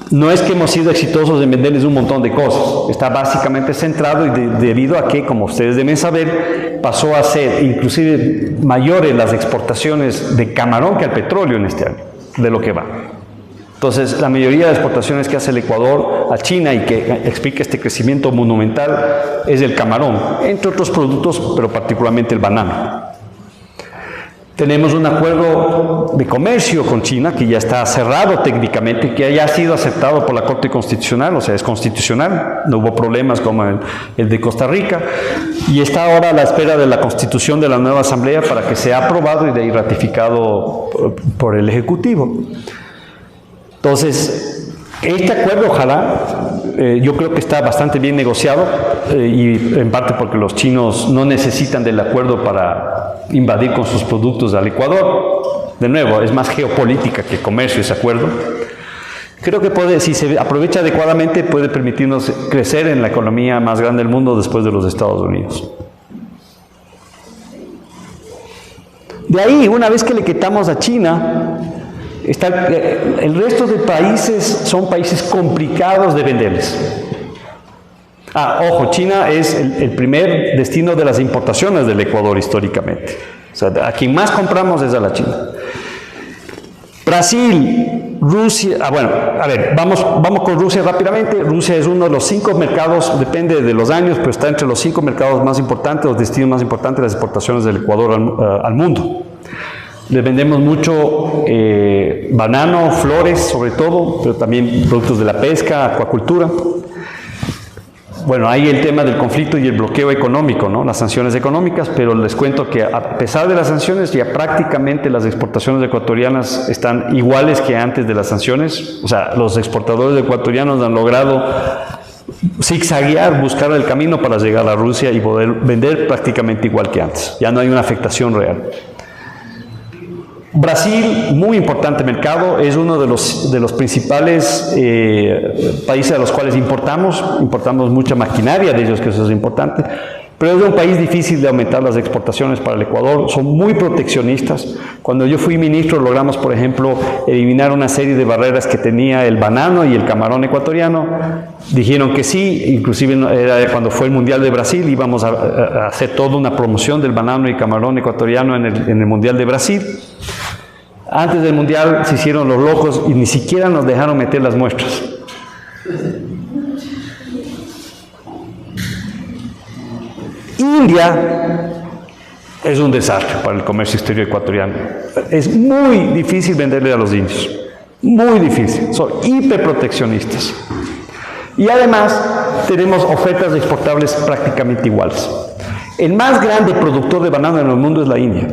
No es que hemos sido exitosos en venderles un montón de cosas. Está básicamente centrado y debido a que, como ustedes deben saber, pasó a ser inclusive mayores las exportaciones de camarón que al petróleo en este año, de lo que va. Entonces, la mayoría de exportaciones que hace el Ecuador a China y que explica este crecimiento monumental es el camarón, entre otros productos, pero particularmente el banano. Tenemos un acuerdo de comercio con China que ya está cerrado técnicamente, que ya ha sido aceptado por la Corte Constitucional, o sea, es constitucional, no hubo problemas como el de Costa Rica, y está ahora a la espera de la constitución de la nueva Asamblea para que sea aprobado y de ahí ratificado por el Ejecutivo. Entonces, este acuerdo, ojalá, yo creo que está bastante bien negociado y en parte porque los chinos no necesitan del acuerdo para invadir con sus productos al Ecuador. De nuevo, es más geopolítica que comercio ese acuerdo. Creo que si se aprovecha adecuadamente, puede permitirnos crecer en la economía más grande del mundo después de los Estados Unidos. De ahí, una vez que le quitamos a China, el resto de países son países complicados de venderles. Ojo, China es el primer destino de las importaciones del Ecuador históricamente. O sea, a quien más compramos es a la China. Brasil, Rusia, bueno, a ver, vamos con Rusia rápidamente. Rusia es uno de los 5 mercados, depende de los años, pero está entre los 5 mercados más importantes, los destinos más importantes de las exportaciones del Ecuador al mundo. Le vendemos mucho banano, flores sobre todo, pero también productos de la pesca, acuacultura. Bueno, hay el tema del conflicto y el bloqueo económico, ¿no? Las sanciones económicas, pero les cuento que a pesar de las sanciones, ya prácticamente las exportaciones ecuatorianas están iguales que antes de las sanciones. O sea, los exportadores ecuatorianos han logrado zigzaguear, buscar el camino para llegar a Rusia y poder vender prácticamente igual que antes. Ya no hay una afectación real. Brasil, muy importante mercado, es uno de los principales países a los cuales importamos mucha maquinaria de ellos, que eso es importante, pero es un país difícil de aumentar las exportaciones para el Ecuador, son muy proteccionistas. Cuando yo fui ministro logramos, por ejemplo, eliminar una serie de barreras que tenía el banano y el camarón ecuatoriano, dijeron que sí, inclusive era cuando fue el Mundial de Brasil, íbamos a hacer toda una promoción del banano y camarón ecuatoriano en el Mundial de Brasil. Antes del Mundial se hicieron los locos y ni siquiera nos dejaron meter las muestras. India es un desastre para el comercio exterior ecuatoriano. Es muy difícil venderle a los indios. Muy difícil. Son hiperproteccionistas. Y además tenemos ofertas exportables prácticamente iguales. El más grande productor de banano en el mundo es la India.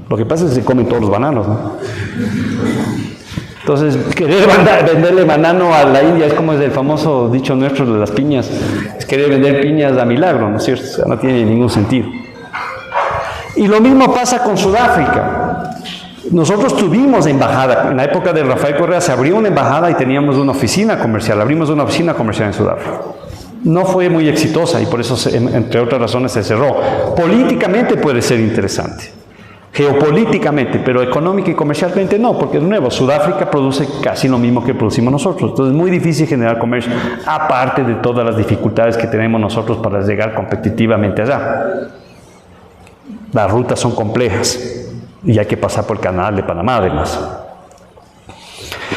Lo que pasa es que se comen todos los bananos, ¿no? Entonces, querer venderle banano a la India es como es el famoso dicho nuestro de las piñas. Es querer vender piñas a milagro, ¿no es cierto? O sea, no tiene ningún sentido. Y lo mismo pasa con Sudáfrica. Nosotros tuvimos embajada. En la época de Rafael Correa se abrió una embajada y teníamos una oficina comercial. Abrimos una oficina comercial en Sudáfrica. No fue muy exitosa y por eso, entre otras razones, se cerró. Políticamente puede ser interesante. Geopolíticamente, pero económica y comercialmente no, porque de nuevo, Sudáfrica produce casi lo mismo que producimos nosotros, entonces es muy difícil generar comercio, aparte de todas las dificultades que tenemos nosotros para llegar competitivamente allá. Las rutas son complejas y hay que pasar por el canal de Panamá además.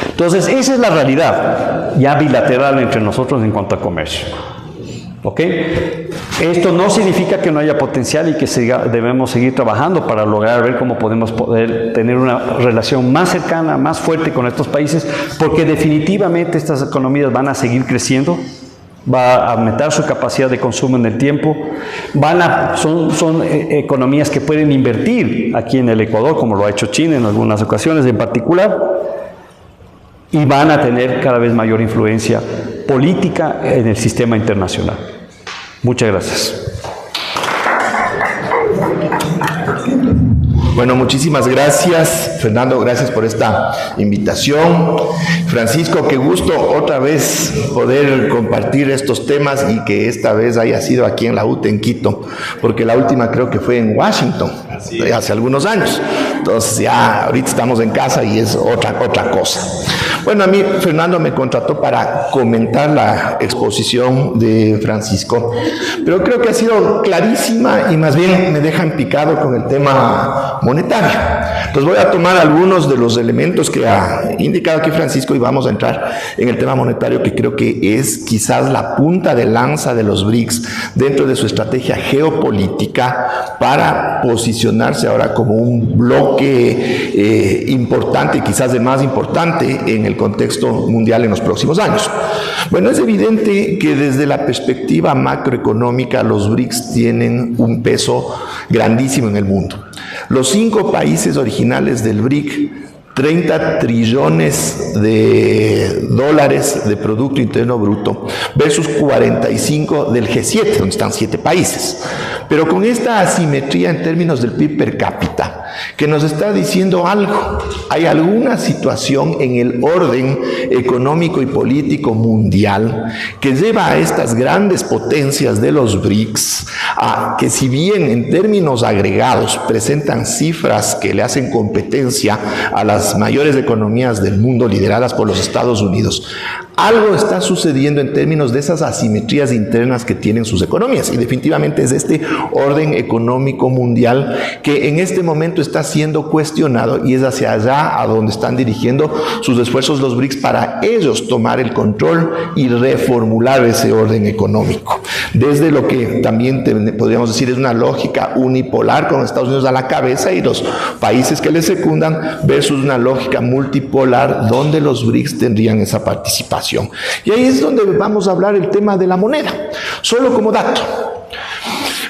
Entonces, esa es la realidad ya bilateral entre nosotros en cuanto a comercio. ¿Ok? Esto no significa que no haya potencial y que debemos seguir trabajando para lograr ver cómo podemos tener una relación más cercana, más fuerte con estos países, porque definitivamente estas economías van a seguir creciendo, va a aumentar su capacidad de consumo en el tiempo, son economías que pueden invertir aquí en el Ecuador, como lo ha hecho China en algunas ocasiones en particular, y van a tener cada vez mayor influencia política en el sistema internacional. Muchas gracias. Bueno, muchísimas gracias, Fernando, gracias por esta invitación. Francisco, qué gusto otra vez poder compartir estos temas y que esta vez haya sido aquí en la UTE en Quito, porque la última creo que fue en Washington, hace algunos años. Entonces ya ahorita estamos en casa y es otra cosa. Bueno, a mí Fernando me contrató para comentar la exposición de Francisco, pero creo que ha sido clarísima y más bien me deja picado con el tema monetario. Entonces voy a tomar algunos de los elementos que ha indicado aquí Francisco y vamos a entrar en el tema monetario, que creo que es quizás la punta de lanza de los BRICS dentro de su estrategia geopolítica para posicionarse ahora como un bloque importante, quizás el más importante en el contexto mundial en los próximos años. Bueno, es evidente que desde la perspectiva macroeconómica los BRICS tienen un peso grandísimo en el mundo. Los 5 países originales del BRIC 30 trillones de dólares de Producto Interno Bruto versus 45 del G7, donde están 7 países. Pero con esta asimetría en términos del PIB per cápita, que nos está diciendo algo. Hay alguna situación en el orden económico y político mundial que lleva a estas grandes potencias de los BRICS a que, si bien en términos agregados presentan cifras que le hacen competencia a las mayores economías del mundo lideradas por los Estados Unidos, algo está sucediendo en términos de esas asimetrías internas que tienen sus economías, y definitivamente es este orden económico mundial que en este momento está siendo cuestionado, y es hacia allá a donde están dirigiendo sus esfuerzos los BRICS para ellos tomar el control y reformular ese orden económico. Desde lo que también podríamos decir es una lógica unipolar con Estados Unidos a la cabeza y los países que le secundan, versus una lógica multipolar donde los BRICS tendrían esa participación. Y ahí es donde vamos a hablar el tema de la moneda. Solo como dato,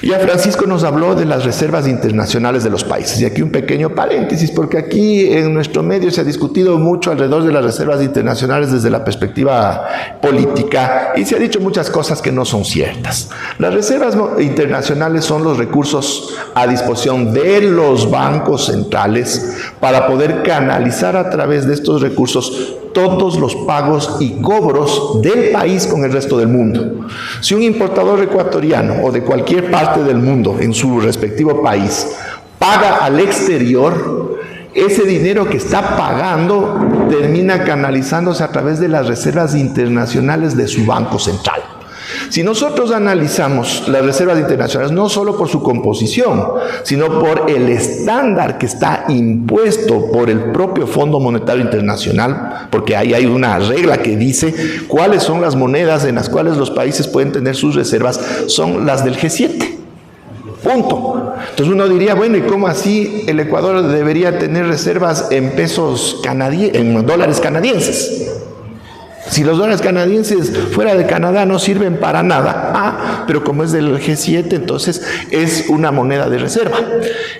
ya Francisco nos habló de las reservas internacionales de los países, y aquí un pequeño paréntesis, porque aquí en nuestro medio se ha discutido mucho alrededor de las reservas internacionales desde la perspectiva política, y se ha dicho muchas cosas que no son ciertas. Las reservas internacionales son los recursos a disposición de los bancos centrales para poder canalizar a través de estos recursos todos los pagos y cobros del país con el resto del mundo. Si un importador ecuatoriano o de cualquier parte del mundo en su respectivo país paga al exterior, ese dinero que está pagando termina canalizándose a través de las reservas internacionales de su banco central. Si nosotros analizamos las reservas internacionales, no solo por su composición, sino por el estándar que está impuesto por el propio Fondo Monetario Internacional, porque ahí hay una regla que dice cuáles son las monedas en las cuales los países pueden tener sus reservas, son las del G7. Punto. Entonces uno diría, bueno, ¿y cómo así el Ecuador debería tener reservas en pesos canadienses, en dólares canadienses? Si los dólares canadienses fuera de Canadá no sirven para nada, pero como es del G7, entonces es una moneda de reserva.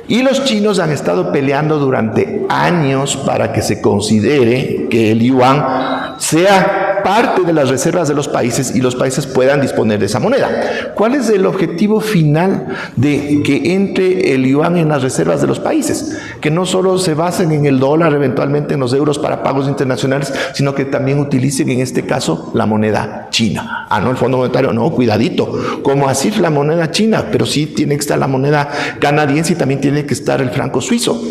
Y los chinos han estado peleando durante años para que se considere que el yuan sea parte de las reservas de los países y los países puedan disponer de esa moneda. ¿Cuál es el objetivo final de que entre el yuan en las reservas de los países? Que no solo se basen en el dólar, eventualmente en los euros para pagos internacionales, sino que también utilicen en este caso la moneda china. No, el Fondo Monetario, no, cuidadito. ¿Cómo así la moneda china? Pero sí tiene que estar la moneda canadiense y también tiene que estar el franco suizo.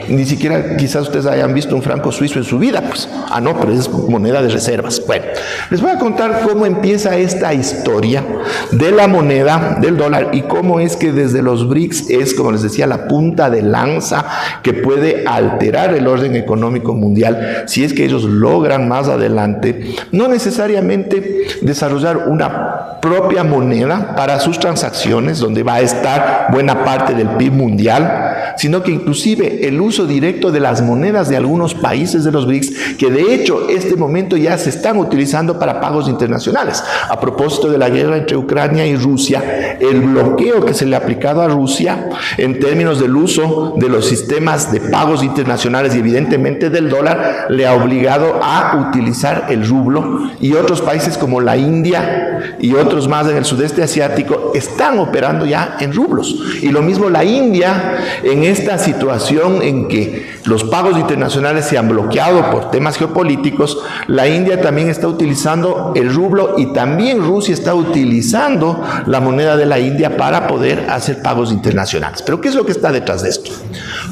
Ni siquiera quizás ustedes hayan visto un franco suizo en su vida, pues, no, pero es moneda de reservas. Bueno, les voy a contar cómo empieza esta historia de la moneda, del dólar, y cómo es que desde los BRICS es, como les decía, la punta de lanza que puede alterar el orden económico mundial si es que ellos logran más adelante, no necesariamente desarrollar una propia moneda para sus transacciones, donde va a estar buena parte del PIB mundial, sino que inclusive el uso directo de las monedas de algunos países de los BRICS, que de hecho este momento ya se están utilizando para pagos internacionales. A propósito de la guerra entre Ucrania y Rusia, el bloqueo que se le ha aplicado a Rusia en términos del uso de los sistemas de pagos internacionales y evidentemente del dólar, le ha obligado a utilizar el rublo, y otros países como la India y otros más en el sudeste asiático están operando ya en rublos. Y lo mismo la India, en esta situación en que los pagos internacionales se han bloqueado por temas geopolíticos, la India también está utilizando el rublo, y también Rusia está utilizando la moneda de la India para poder hacer pagos internacionales. Pero ¿qué es lo que está detrás de esto?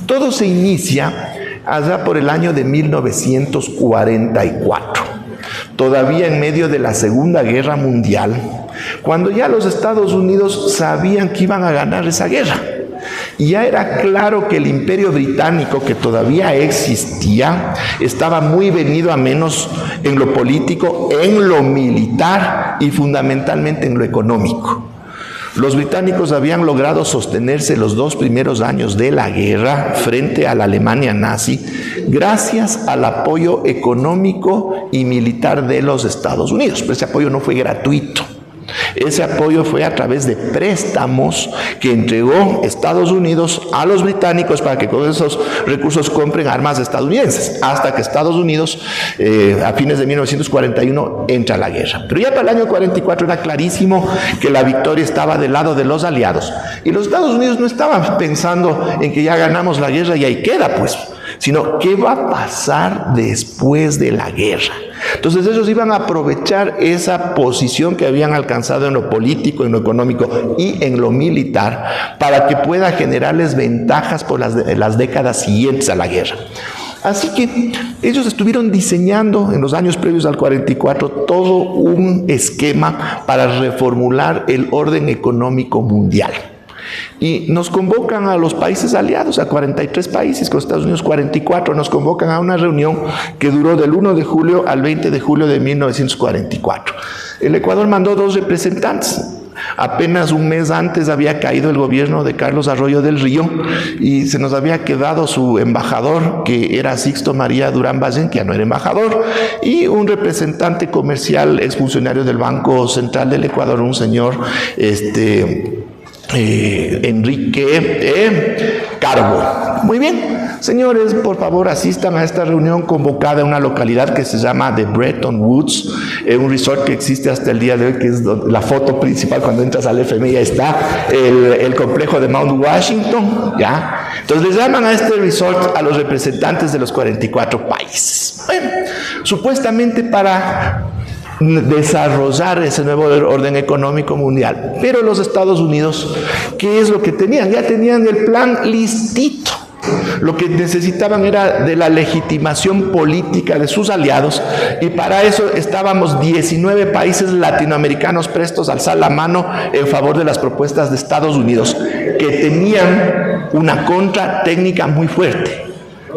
Todo se inicia allá por el año de 1944, todavía en medio de la Segunda Guerra Mundial, cuando ya los Estados Unidos sabían que iban a ganar esa guerra. Y ya era claro que el Imperio Británico, que todavía existía, estaba muy venido a menos en lo político, en lo militar y fundamentalmente en lo económico. Los británicos habían logrado sostenerse los 2 primeros años de la guerra frente a la Alemania nazi gracias al apoyo económico y militar de los Estados Unidos, pero ese apoyo no fue gratuito. Ese apoyo fue a través de préstamos que entregó Estados Unidos a los británicos para que con esos recursos compren armas estadounidenses, hasta que Estados Unidos a fines de 1941 entra a la guerra. Pero ya para el año 44 era clarísimo que la victoria estaba del lado de los aliados, y los Estados Unidos no estaban pensando en que ya ganamos la guerra y ahí queda, pues, sino qué va a pasar después de la guerra. Entonces ellos iban a aprovechar esa posición que habían alcanzado en lo político, en lo económico y en lo militar para que pueda generarles ventajas por las décadas siguientes a la guerra. Así que ellos estuvieron diseñando en los años previos al 44 todo un esquema para reformular el orden económico mundial. Y nos convocan a los países aliados, a 43 países, con Estados Unidos 44, nos convocan a una reunión que duró del 1 de julio al 20 de julio de 1944. El Ecuador mandó 2 representantes. Apenas un mes antes había caído el gobierno de Carlos Arroyo del Río y se nos había quedado su embajador, que era Sixto María Durán Ballén, que ya no era embajador, y un representante comercial, exfuncionario del Banco Central del Ecuador, un señor Enrique Carbo. Muy bien, señores, por favor asistan a esta reunión convocada en una localidad que se llama The Bretton Woods, un resort que existe hasta el día de hoy, que es la foto principal cuando entras al FMI. Ya está el complejo de Mount Washington, ¿ya? Entonces les llaman a este resort a los representantes de los 44 países. Bueno, supuestamente para desarrollar ese nuevo orden económico mundial. Pero los Estados Unidos, ¿qué es lo que tenían? Ya tenían el plan listito. Lo que necesitaban era de la legitimación política de sus aliados, y para eso estábamos 19 países latinoamericanos prestos a alzar la mano en favor de las propuestas de Estados Unidos, que tenían una contra técnica muy fuerte: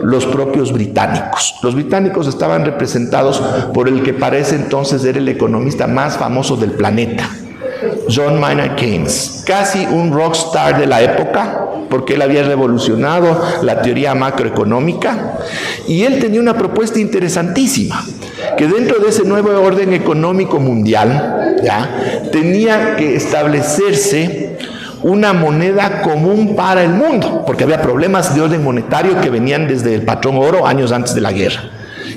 los propios británicos. Los británicos estaban representados por el que parece entonces era el economista más famoso del planeta, John Maynard Keynes, casi un rockstar de la época, porque él había revolucionado la teoría macroeconómica, y él tenía una propuesta interesantísima, que dentro de ese nuevo orden económico mundial, ¿ya?, tenía que establecerse una moneda común para el mundo, porque había problemas de orden monetario que venían desde el patrón oro años antes de la guerra.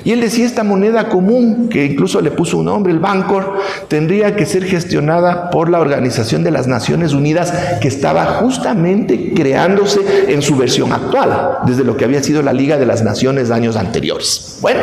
Y él decía, esta moneda común, que incluso le puso un nombre, el Bancor, tendría que ser gestionada por la Organización de las Naciones Unidas, que estaba justamente creándose en su versión actual, desde lo que había sido la Liga de las Naciones años anteriores. Bueno,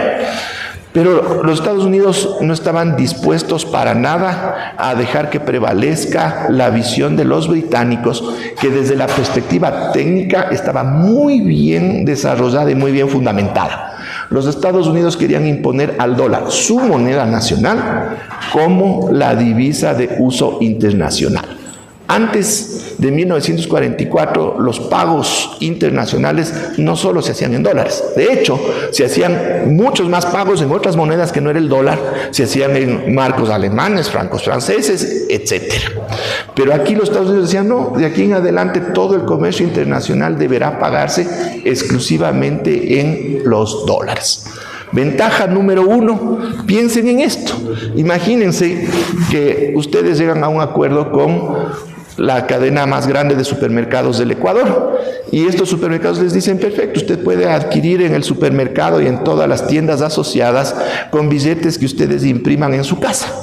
pero los Estados Unidos no estaban dispuestos para nada a dejar que prevalezca la visión de los británicos, que desde la perspectiva técnica estaba muy bien desarrollada y muy bien fundamentada. Los Estados Unidos querían imponer al dólar, su moneda nacional, como la divisa de uso internacional. Antes de 1944, los pagos internacionales no solo se hacían en dólares. De hecho, se hacían muchos más pagos en otras monedas que no era el dólar. Se hacían en marcos alemanes, francos franceses, etc. Pero aquí los Estados Unidos decían, no, de aquí en adelante todo el comercio internacional deberá pagarse exclusivamente en los dólares. Ventaja número 1, piensen en esto. Imagínense que ustedes llegan a un acuerdo con la cadena más grande de supermercados del Ecuador, y estos supermercados les dicen, perfecto, usted puede adquirir en el supermercado y en todas las tiendas asociadas con billetes que ustedes impriman en su casa.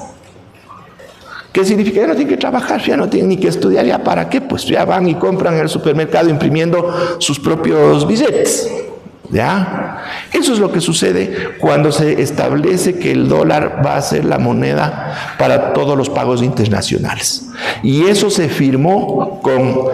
¿Qué significa? Ya no tienen que trabajar, ya no tienen ni que estudiar, ¿ya para qué? Pues ya van y compran en el supermercado imprimiendo sus propios billetes. ¿Ya? Eso es lo que sucede cuando se establece que el dólar va a ser la moneda para todos los pagos internacionales. Y eso se firmó con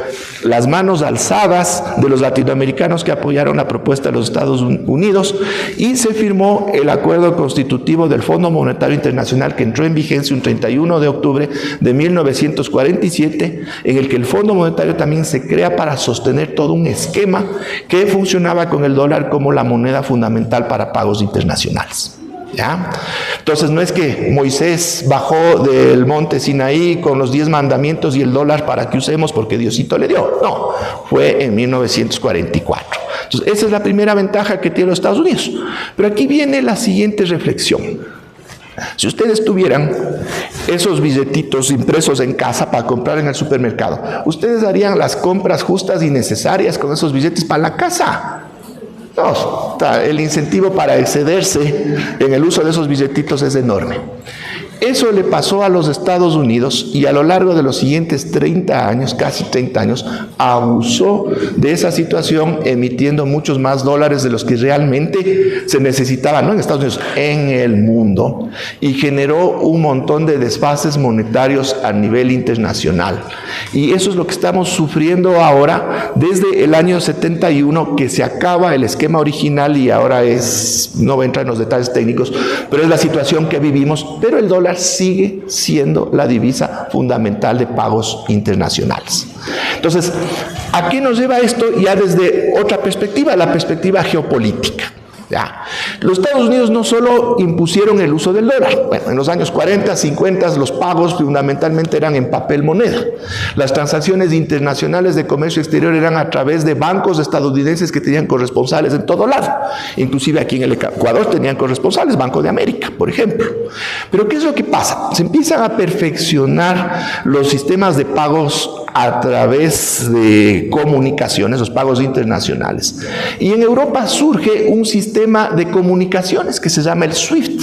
las manos alzadas de los latinoamericanos que apoyaron la propuesta de los Estados Unidos, y se firmó el acuerdo constitutivo del Fondo Monetario Internacional, que entró en vigencia un 31 de octubre de 1947, en el que el Fondo Monetario también se crea para sostener todo un esquema que funcionaba con el dólar como la moneda fundamental para pagos internacionales. ¿Ya? Entonces no es que Moisés bajó del monte Sinaí con los 10 mandamientos y el dólar para que usemos porque Diosito le dio. No, fue en 1944. Entonces esa es la primera ventaja que tienen los Estados Unidos. Pero aquí viene la siguiente reflexión. Si ustedes tuvieran esos billetitos impresos en casa para comprar en el supermercado, ¿ustedes harían las compras justas y necesarias con esos billetes para la casa? No, el incentivo para excederse en el uso de esos billetitos es enorme. Eso le pasó a los Estados Unidos y a lo largo de los siguientes 30 años, casi 30 años, abusó de esa situación emitiendo muchos más dólares de los que realmente se necesitaban, no en Estados Unidos, en el mundo, y generó un montón de desfases monetarios a nivel internacional. Y eso es lo que estamos sufriendo ahora desde el año 71, que se acaba el esquema original y ahora no voy a entrar en los detalles técnicos, pero es la situación que vivimos, pero el dólar sigue siendo la divisa fundamental de pagos internacionales. Entonces, ¿a qué nos lleva esto? Ya desde otra perspectiva, la perspectiva geopolítica. Ya. Los Estados Unidos no solo impusieron el uso del dólar. Bueno, en los años 40, 50 los pagos fundamentalmente eran en papel moneda. Las transacciones internacionales de comercio exterior eran a través de bancos estadounidenses que tenían corresponsales en todo lado. Inclusive aquí en el Ecuador tenían corresponsales, Banco de América, por ejemplo. Pero ¿qué es lo que pasa? Se empiezan a perfeccionar los sistemas de pagos a través de comunicaciones, los pagos internacionales. Y en Europa surge un sistema de comunicaciones que se llama el SWIFT.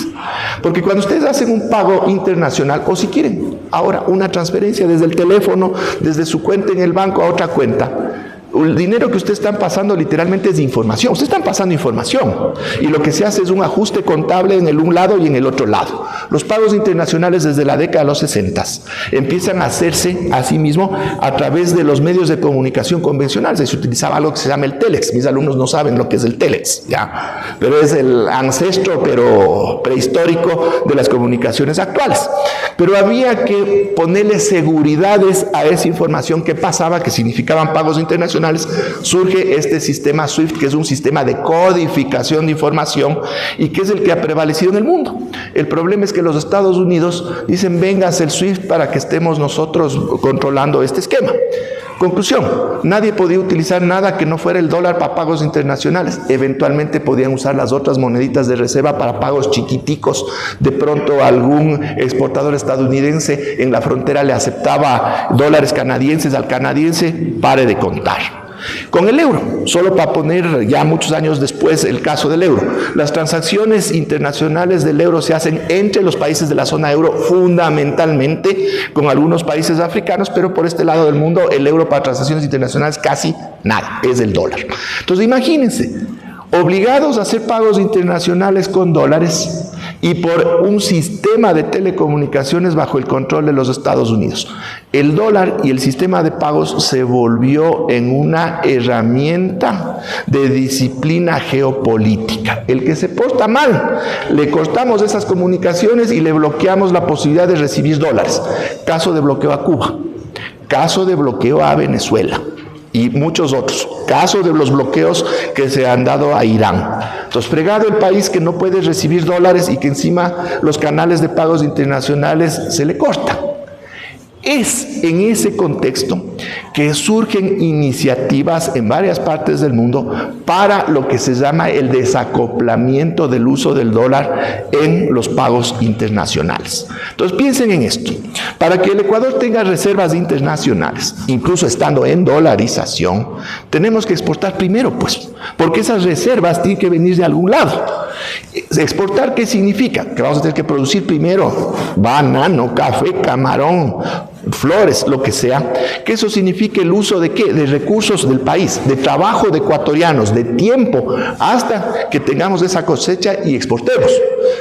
Porque cuando ustedes hacen un pago internacional, o si quieren, ahora una transferencia desde el teléfono, desde su cuenta en el banco a otra cuenta, el dinero que ustedes están pasando literalmente es de información. Ustedes están pasando información y lo que se hace es un ajuste contable en el un lado y en el otro lado. Los pagos internacionales desde la década de los 60 empiezan a hacerse a sí mismo a través de los medios de comunicación convencionales. Se utilizaba algo que se llama el telex. Mis alumnos no saben lo que es el telex, ¿ya? Pero es el ancestro, pero prehistórico de las comunicaciones actuales. Pero había que ponerle seguridades a esa información que pasaba, que significaban pagos internacionales. Surge este sistema SWIFT, que es un sistema de codificación de información y que es el que ha prevalecido en el mundo. El problema es que los Estados Unidos dicen, vengas el SWIFT para que estemos nosotros controlando este esquema. Conclusión, nadie podía utilizar nada que no fuera el dólar para pagos internacionales. Eventualmente podían usar las otras moneditas de reserva para pagos chiquiticos. De pronto algún exportador estadounidense en la frontera le aceptaba dólares canadienses al canadiense, pare de contar. Con el euro, solo para poner ya muchos años después el caso del euro, las transacciones internacionales del euro se hacen entre los países de la zona euro, fundamentalmente con algunos países africanos, pero por este lado del mundo el euro para transacciones internacionales casi nada, es el dólar. Entonces imagínense, obligados a hacer pagos internacionales con dólares y por un sistema de telecomunicaciones bajo el control de los Estados Unidos. El dólar y el sistema de pagos se volvió en una herramienta de disciplina geopolítica. El que se porta mal, le cortamos esas comunicaciones y le bloqueamos la posibilidad de recibir dólares. Caso de bloqueo a Cuba, caso de bloqueo a Venezuela y muchos otros. Caso de los bloqueos que se han dado a Irán. Entonces, fregado el país que no puede recibir dólares y que encima los canales de pagos internacionales se le cortan. Es en ese contexto que surgen iniciativas en varias partes del mundo para lo que se llama el desacoplamiento del uso del dólar en los pagos internacionales. Entonces piensen en esto. Para que el Ecuador tenga reservas internacionales, incluso estando en dolarización, tenemos que exportar primero, pues, porque esas reservas tienen que venir de algún lado. ¿Exportar qué significa? Que vamos a tener que producir primero banano, café, camarón, flores, lo que sea, que eso significa el uso de ¿qué? De recursos del país, de trabajo de ecuatorianos, de tiempo, hasta que tengamos esa cosecha y exportemos.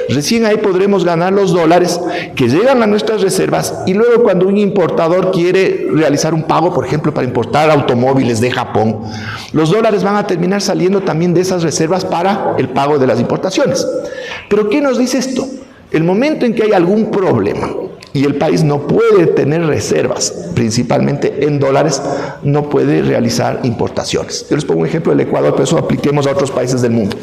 Recién ahí podremos ganar los dólares que llegan a nuestras reservas y luego cuando un importador quiere realizar un pago, por ejemplo, para importar automóviles de Japón, los dólares van a terminar saliendo también de esas reservas para el pago de las importaciones. ¿Pero qué nos dice esto? El momento en que hay algún problema y el país no puede tener reservas, principalmente en dólares, no puede realizar importaciones. Yo les pongo un ejemplo del Ecuador, pero eso apliquemos a otros países del mundo.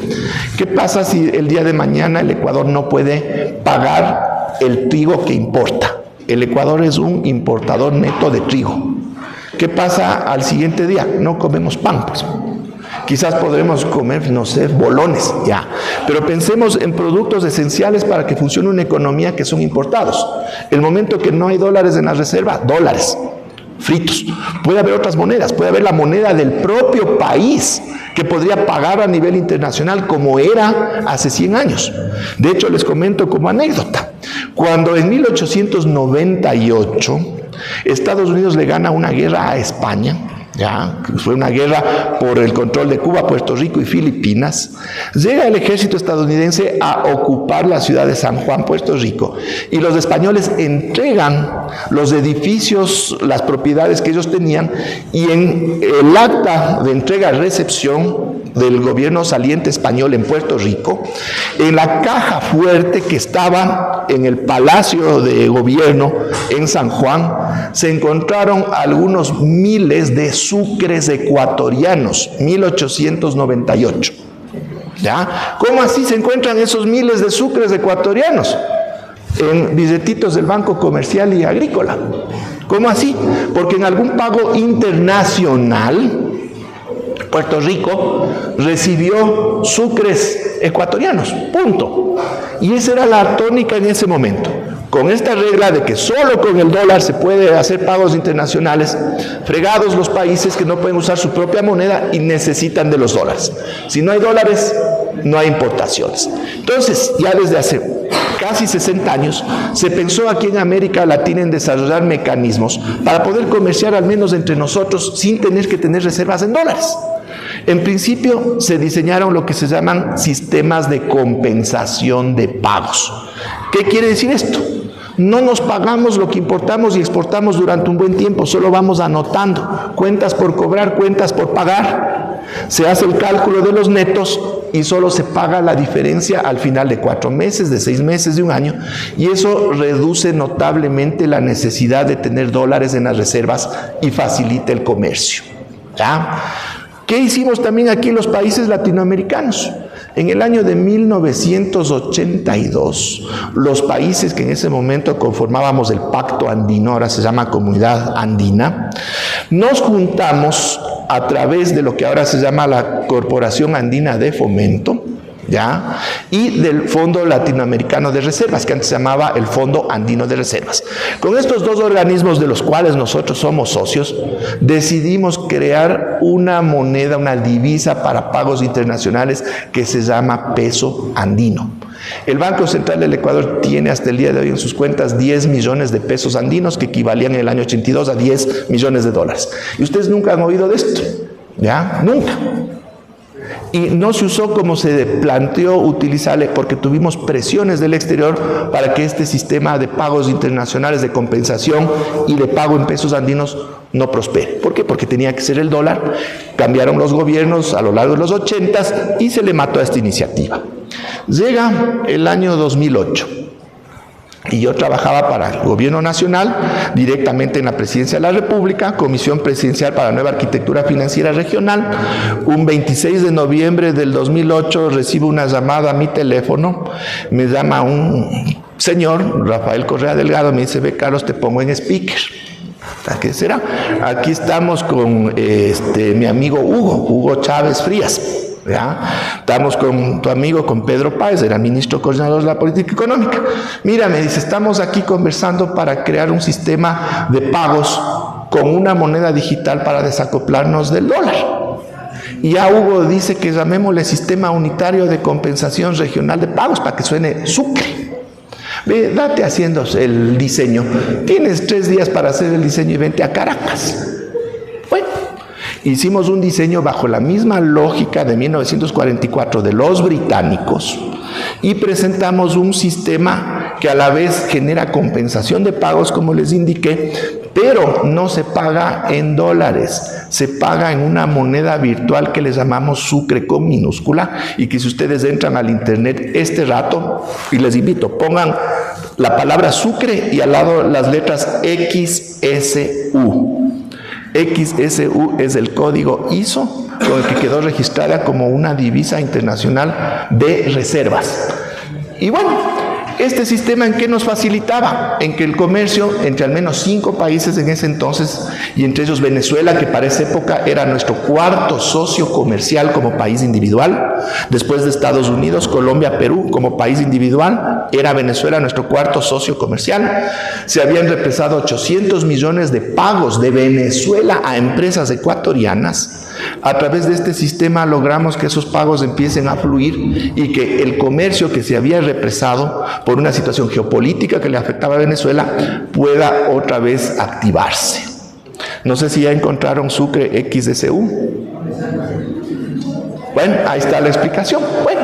¿Qué pasa si el día de mañana el Ecuador no puede pagar el trigo que importa? El Ecuador es un importador neto de trigo. ¿Qué pasa al siguiente día? No comemos pan, pues. Quizás podremos comer, no sé, bolones, ya. Pero pensemos en productos esenciales para que funcione una economía que son importados. El momento que no hay dólares en la reserva, dólares fritos. Puede haber otras monedas, puede haber la moneda del propio país que podría pagar a nivel internacional como era hace 100 años. De hecho, les comento como anécdota. Cuando en 1898 Estados Unidos le gana una guerra a España, ya, fue una guerra por el control de Cuba, Puerto Rico y Filipinas, llega el ejército estadounidense a ocupar la ciudad de San Juan, Puerto Rico, y los españoles entregan los edificios, las propiedades que ellos tenían, y en el acta de entrega-recepción del gobierno saliente español en Puerto Rico, en la caja fuerte que estaba en el Palacio de Gobierno en San Juan, se encontraron algunos miles de sucres ecuatorianos, 1898. ¿Ya? ¿Cómo así se encuentran esos miles de sucres ecuatorianos? En billetitos del Banco Comercial y Agrícola. ¿Cómo así? Porque en algún pago internacional Puerto Rico recibió sucres ecuatorianos, punto. Y esa era la tónica en ese momento. Con esta regla de que solo con el dólar se puede hacer pagos internacionales, fregados los países que no pueden usar su propia moneda y necesitan de los dólares. Si no hay dólares, no hay importaciones. Entonces, ya desde hace casi 60 años, se pensó aquí en América Latina en desarrollar mecanismos para poder comerciar al menos entre nosotros sin tener que tener reservas en dólares. En principio se diseñaron lo que se llaman sistemas de compensación de pagos. ¿Qué quiere decir esto? No nos pagamos lo que importamos y exportamos durante un buen tiempo, solo vamos anotando cuentas por cobrar, cuentas por pagar. Se hace el cálculo de los netos y solo se paga la diferencia al final de 4 meses, de 6 meses, de un año, y eso reduce notablemente la necesidad de tener dólares en las reservas y facilita el comercio. ¿Ya? ¿Qué hicimos también aquí en los países latinoamericanos? En el año de 1982, los países que en ese momento conformábamos el Pacto Andino, ahora se llama Comunidad Andina, nos juntamos a través de lo que ahora se llama la Corporación Andina de Fomento, ¿ya? Y del Fondo Latinoamericano de Reservas, que antes se llamaba el Fondo Andino de Reservas. Con estos dos organismos de los cuales nosotros somos socios, decidimos crear una moneda, una divisa para pagos internacionales que se llama peso andino. El Banco Central del Ecuador tiene hasta el día de hoy en sus cuentas 10 millones de pesos andinos, que equivalían en el año 82 a 10 millones de dólares. Y ustedes nunca han oído de esto, ¿ya? Nunca. Y no se usó como se planteó utilizarle porque tuvimos presiones del exterior para que este sistema de pagos internacionales de compensación y de pago en pesos andinos no prospere. ¿Por qué? Porque tenía que ser el dólar. Cambiaron los gobiernos a lo largo de los 80s y se le mató a esta iniciativa. Llega el año 2008. Y yo trabajaba para el gobierno nacional, directamente en la Presidencia de la República, Comisión Presidencial para la Nueva Arquitectura Financiera Regional. Un 26 de noviembre del 2008 recibo una llamada a mi teléfono, me llama un señor, Rafael Correa Delgado, me dice: ve Carlos, te pongo en speaker. ¿Qué será? Aquí estamos con mi amigo Hugo Chávez Frías. ¿Ya? Estamos con tu amigo, con Pedro Páez, era ministro coordinador de la política económica. Mira, me dice, estamos aquí conversando para crear un sistema de pagos con una moneda digital para desacoplarnos del dólar. Y ya Hugo dice que llamémosle Sistema Unitario de Compensación Regional de Pagos para que suene sucre. Ve, date haciendo el diseño. Tienes 3 días para hacer el diseño y vente a Caracas. Bueno, hicimos un diseño bajo la misma lógica de 1944 de los británicos y presentamos un sistema que a la vez genera compensación de pagos, como les indiqué, pero no se paga en dólares, se paga en una moneda virtual que les llamamos sucre con minúscula, y que si ustedes entran al internet este rato, y les invito, pongan la palabra sucre y al lado las letras XSU. XSU es el código ISO con el que quedó registrada como una divisa internacional de reservas. Y bueno, Este sistema, ¿en qué nos facilitaba? En que el comercio entre al menos 5 países en ese entonces, y entre ellos Venezuela, que para esa época era nuestro cuarto socio comercial como país individual, después de Estados Unidos, Colombia, Perú como país individual, era Venezuela nuestro cuarto socio comercial. Se habían represado 800 millones de pagos de Venezuela a empresas ecuatorianas. A través de este sistema logramos que esos pagos empiecen a fluir y que el comercio que se había represado por una situación geopolítica que le afectaba a Venezuela pueda otra vez activarse. No sé si ya encontraron Sucre XDCU. Bueno, ahí está la explicación. Bueno,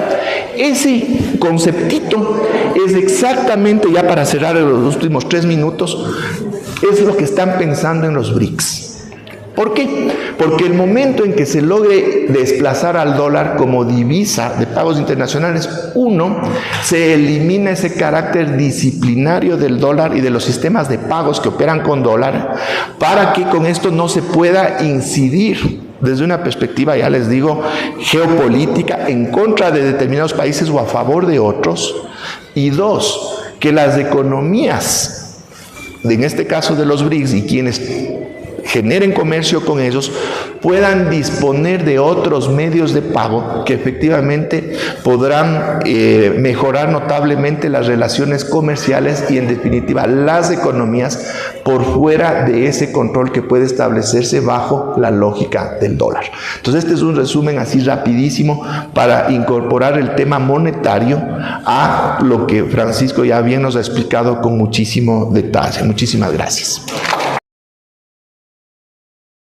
ese conceptito es exactamente, ya para cerrar los últimos 3 minutos, es lo que están pensando en los BRICS. ¿Por qué? Porque el momento en que se logre desplazar al dólar como divisa de pagos internacionales, se elimina ese carácter disciplinario del dólar y de los sistemas de pagos que operan con dólar, para que con esto no se pueda incidir desde una perspectiva, ya les digo, geopolítica en contra de determinados países o a favor de otros. Y 2, que las economías, en este caso de los BRICS y quienes generen comercio con ellos, puedan disponer de otros medios de pago que efectivamente podrán mejorar notablemente las relaciones comerciales y en definitiva las economías por fuera de ese control que puede establecerse bajo la lógica del dólar. Entonces este es un resumen así rapidísimo para incorporar el tema monetario a lo que Francisco ya bien nos ha explicado con muchísimo detalle. Muchísimas gracias.